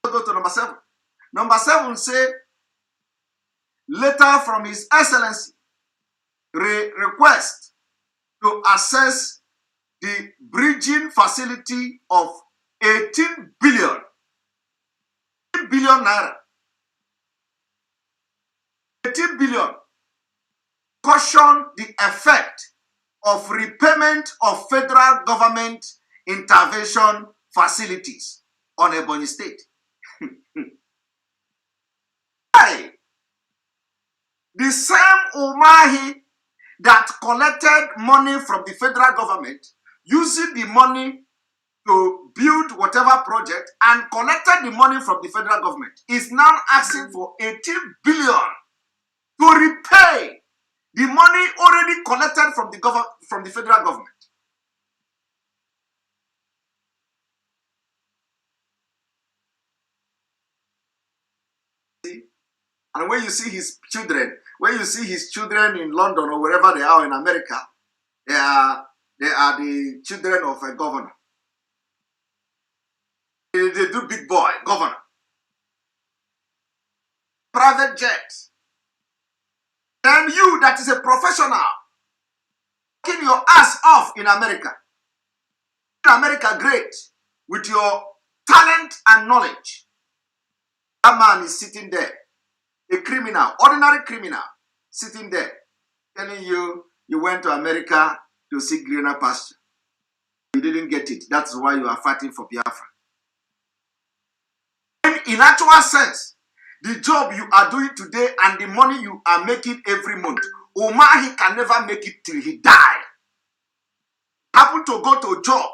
Let's go to number 7. Number 7 say, letter from His Excellency request to assess the bridging facility of 18 billion. 18 billion naira. 18 billion. Caution the effect of repayment of federal government intervention facilities on Ebonyi State. Hey, the same Umahi that collected money from the federal government, using the money to build whatever project and collected the money from the federal government, is now asking for 18 billion to repay the money already collected from the federal government. See? And when you see his children, in London or wherever they are in America, they are the children of a governor. They do big boy, governor. Private jet. Then you that is a professional, working your ass off in America. In America, great, with your talent and knowledge. That man is sitting there, a criminal, ordinary criminal, sitting there, telling you went to America to seek greener pasture. You didn't get it. That's why you are fighting for Biafra. In actual sense, the job you are doing today and the money you are making every month, Umahi can never make it till he die. Happen to go to a job.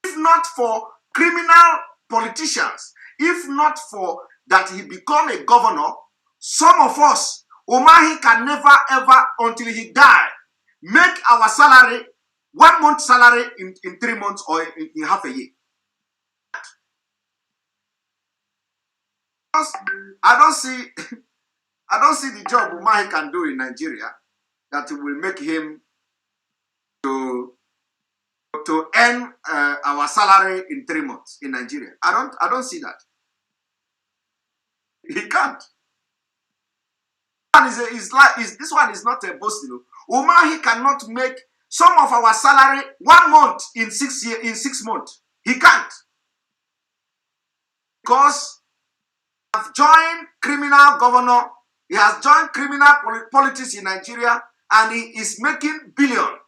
If not for criminal politicians, if not for that he become a governor, some of us, Umahi can never ever, until he die, make our salary, 1 month salary in 3 months or in half a year. I don't see the job Umahi can do in Nigeria that will make him to earn our salary in 3 months in Nigeria. I don't see that. He can't. This one is not a boast. Umahi cannot make some of our salary 1 month in 6 months. He can't. Because he has joined criminal governor, he has joined criminal politics in Nigeria, and he is making billion,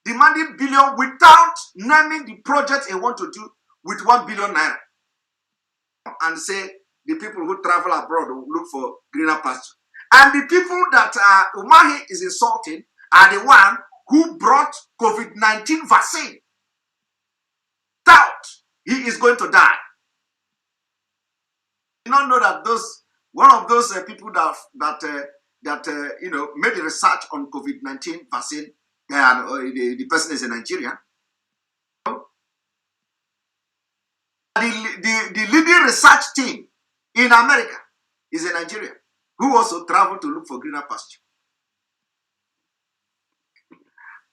demanding billion without naming the project he want to do with 1 billion naira. And say the people who travel abroad will look for greener pasture. And the people that Umahi is insulting are the one who brought COVID-19 vaccine. Doubt he is going to die. You don't know that one of those people that made the research on COVID-19 vaccine, the person is a Nigerian. The leading research team in America is a Nigerian who also traveled to look for greener pasture.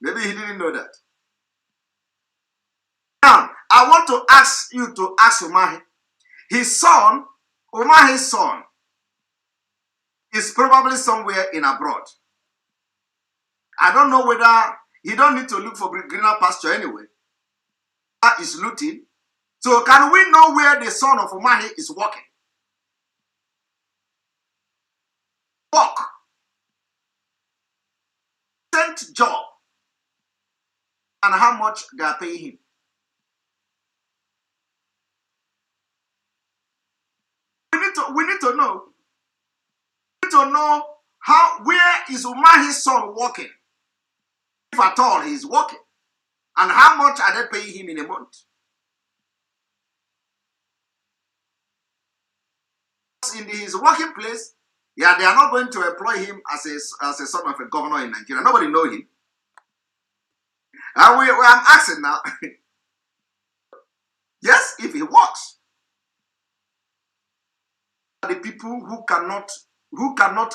Maybe he didn't know that. Now, I want to ask you to ask Umahi. Umahi's son, is probably somewhere in abroad. I don't know whether he don't need to look for greener pasture anyway. That is looting. So can we know where the son of Umahi is working? Work. Sent job. And how much they are paying him. We need to know. We need to know where is Umahi's son working. If at all he is working. And how much are they paying him in a month? In his working place, yeah, they are not going to employ him as a son of a governor in Nigeria. Nobody knows him. And I'm asking now. Yes, if he works. The people who cannot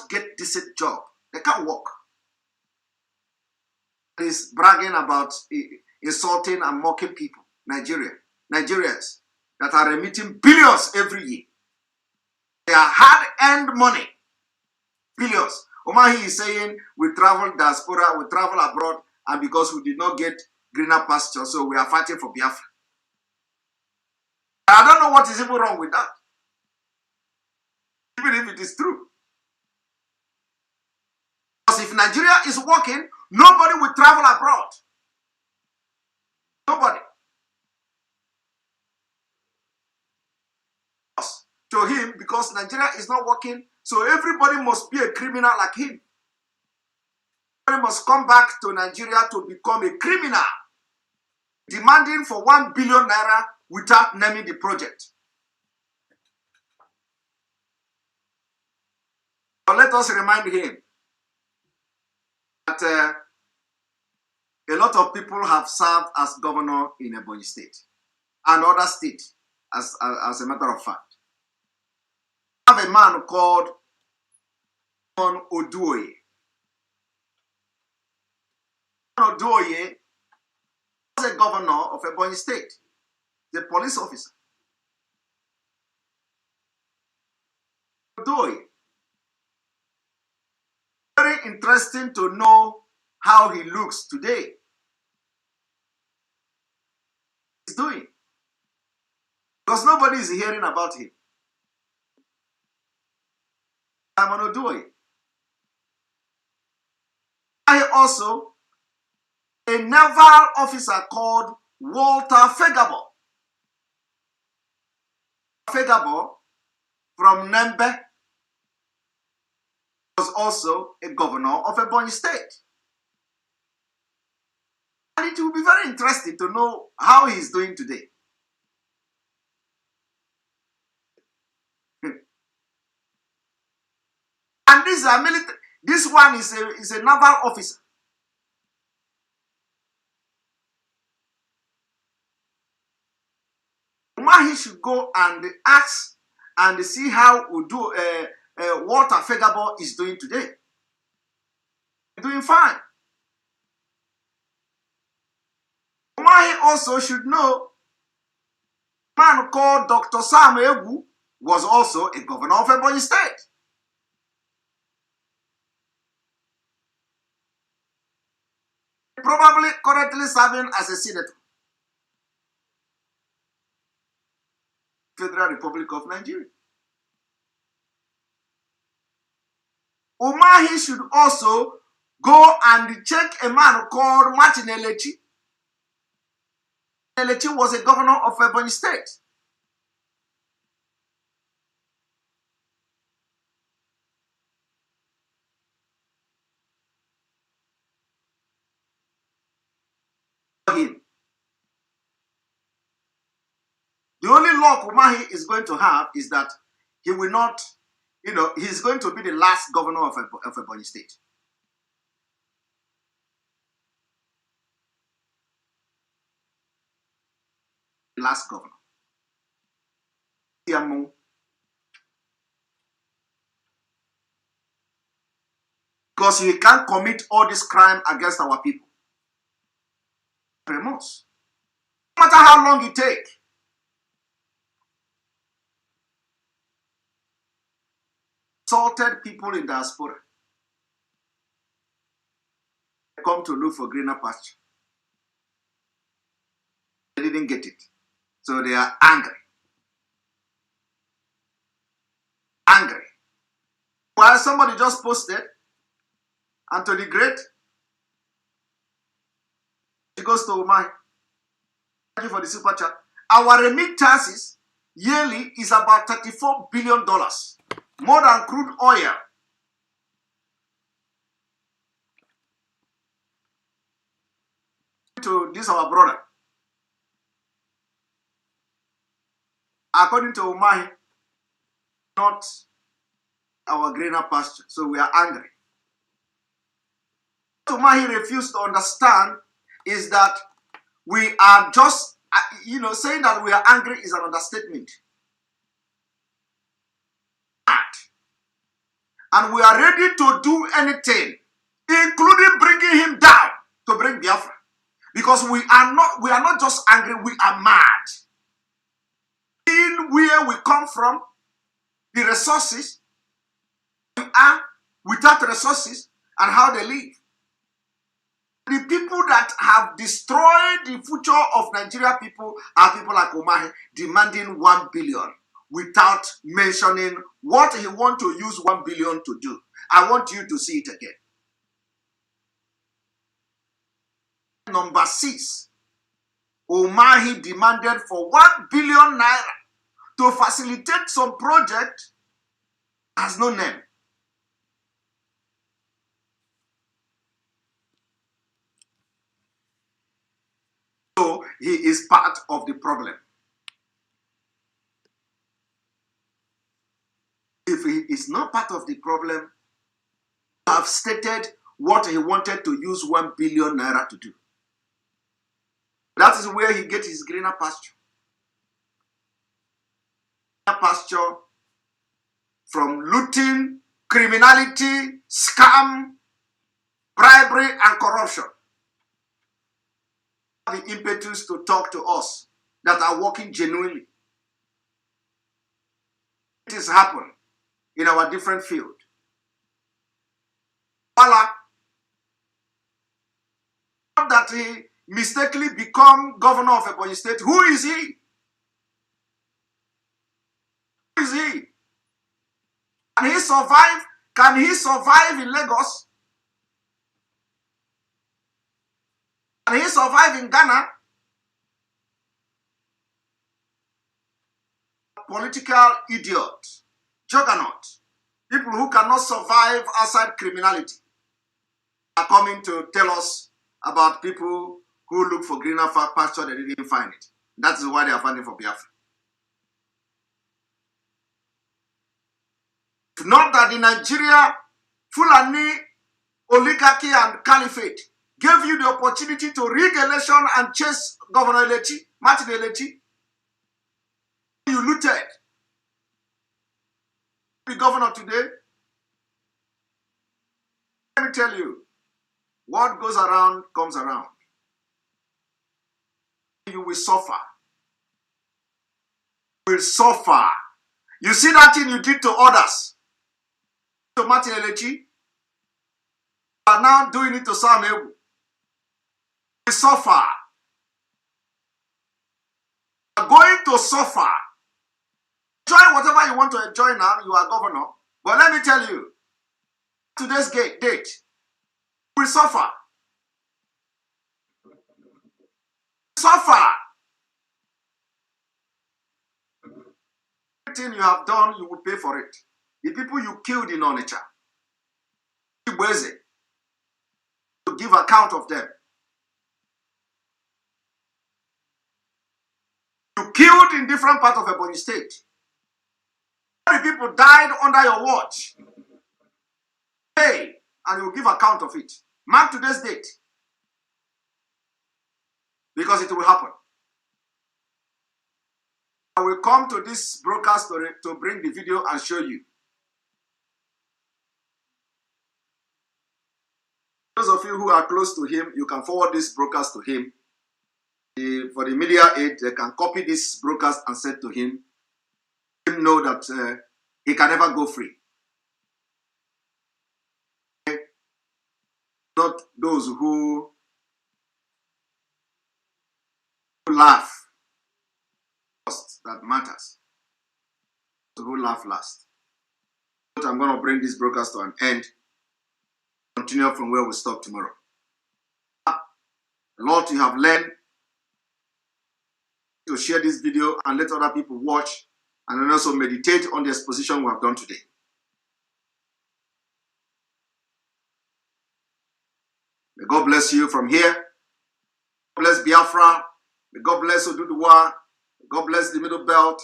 get decent job, they can't work. He's bragging about insulting and mocking people, Nigerians that are remitting billions every year. They are hard-earned money, billions. Umahi is saying we travel diaspora, we travel abroad, and because we did not get greener pasture, so we are fighting for Biafra. I don't know what is even wrong with that. Even if it is true. Because if Nigeria is working, nobody will travel abroad. Nobody. To him, because Nigeria is not working, so everybody must be a criminal like him. Everybody must come back to Nigeria to become a criminal, demanding for 1 billion naira without naming the project. But let us remind him that a lot of people have served as governor in Ebonyi State and other states, as a matter of fact. We have a man called Oduoye. Oduoye was a governor of Ebonyi State, the police officer. Oduoye. Very interesting to know how he looks today. He's doing. Because nobody is hearing about him. Simon Oduoye. I also a naval officer called Walter Fegabo. Fegabo from Nembe was also a governor of Ebonyi State. And it will be very interesting to know how he's doing today. And this is a military. This one is a naval officer. Why he should go and ask and see how Walter Fegabo is doing today. Doing fine. Why he also should know a man called Dr. Sam Egu was also a governor of Ebonyi State. Probably currently serving as a senator. Federal Republic of Nigeria. Umahi should also go and check a man called Martin Elechi. Elechi was a governor of Ebonyi State. Him. The only luck Umahi is going to have is that he will not, he's going to be the last governor of Ebonyi State. The last governor. Because he can't commit all this crime against our people. Remorse. No matter how long it takes. Salted people in diaspora. They come to look for greener pasture. They didn't get it. So they are angry. Angry. While somebody just posted, Anthony Great, he goes to Umai. Thank you for the super chat. Our remittances yearly is about $34 billion. More than crude oil. To this our brother. According to Umahi, not our greener pasture. So we are angry. What Umahi refused to understand is that we are just, saying that we are angry is an understatement. And we are ready to do anything, including bringing him down to bring Biafra. Because we are not just angry, we are mad. In where we come from, the resources, we are without resources, and how they live. The people that have destroyed the future of Nigeria people are people like Umahi demanding 1 billion without mentioning what he wants to use 1 billion to do. I want you to see it again. Number 6, Umahi demanded for 1 billion naira to facilitate some project has no name. So he is part of the problem. If he is not part of the problem, I have stated what he wanted to use 1 billion naira to do. That is where he gets his greener pasture. Pasture from looting, criminality, scam, bribery, and corruption. The impetus to talk to us that are working genuinely. It has happened in our different field. Voila. That he mistakenly become governor of Ebonyi State. Who is he? Who is he? Can he survive? Can he survive in Lagos? Can he survive in Ghana? Political idiot, juggernaut, people who cannot survive outside criminality are coming to tell us about people who look for greener pasture, they didn't find it. That is why they are fighting for Biafra. If not that the Nigeria, Fulani, oligarchy and caliphate gave you the opportunity to rig election and chase Governor Elechi, Martin Elechi, you looted. Be governor today. Let me tell you, what goes around comes around. You will suffer. You will suffer. You see that thing you did to others. To Martin Elechi, you are now doing it to Sam Ewu. You will suffer. You are going to suffer. Enjoy whatever you want to enjoy now. You are governor. But let me tell you, today's date, you will suffer. Suffer. Everything you have done, you will pay for it. The people you killed in Onitsha, to give account of them. You killed in different parts of Ebonyi State. How many people died under your watch? Pay, and you give account of it. Mark today's date. Because it will happen. I will come to this broadcast to bring the video and show you. Those of you who are close to him, you can forward this broadcast to him. For the media aid, they can copy this broadcast and send to him. Let him know that he can never go free. Not those who laugh first that matters. Those who laugh last. But I'm going to bring this broadcast to an end. Continue from where we stop tomorrow. A lot you have learned. To share this video and let other people watch and then also meditate on the exposition we have done today. May God bless you from here. God bless Biafra. May God bless Oduduwa. May God bless the Middle Belt.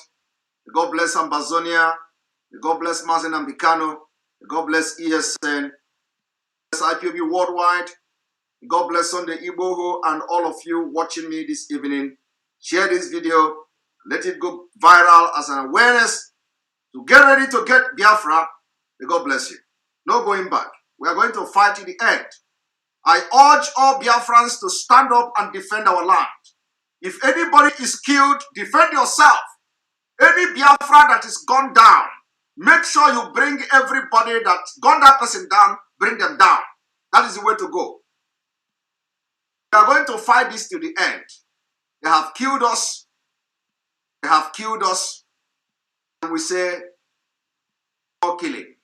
May God bless Ambazonia. May God bless Mazen Ambikano. May God bless ESN. Bless Ipob worldwide. May God bless Sunday Igboho and all of you watching me this evening. Share this video. Let it go viral as an awareness to get ready to get Biafra. May God bless you. No going back. We are going to fight to the end. I urge all Biafrans to stand up and defend our land. If anybody is killed, defend yourself. Any Biafra that is gone down, make sure you bring everybody that gunned that person down, bring them down. That is the way to go. We are going to fight this to the end. They have killed us. They have killed us. And we say, no killing.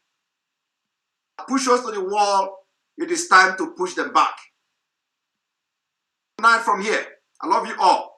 Push us to the wall. It is time to push them back. Good night from here. I love you all.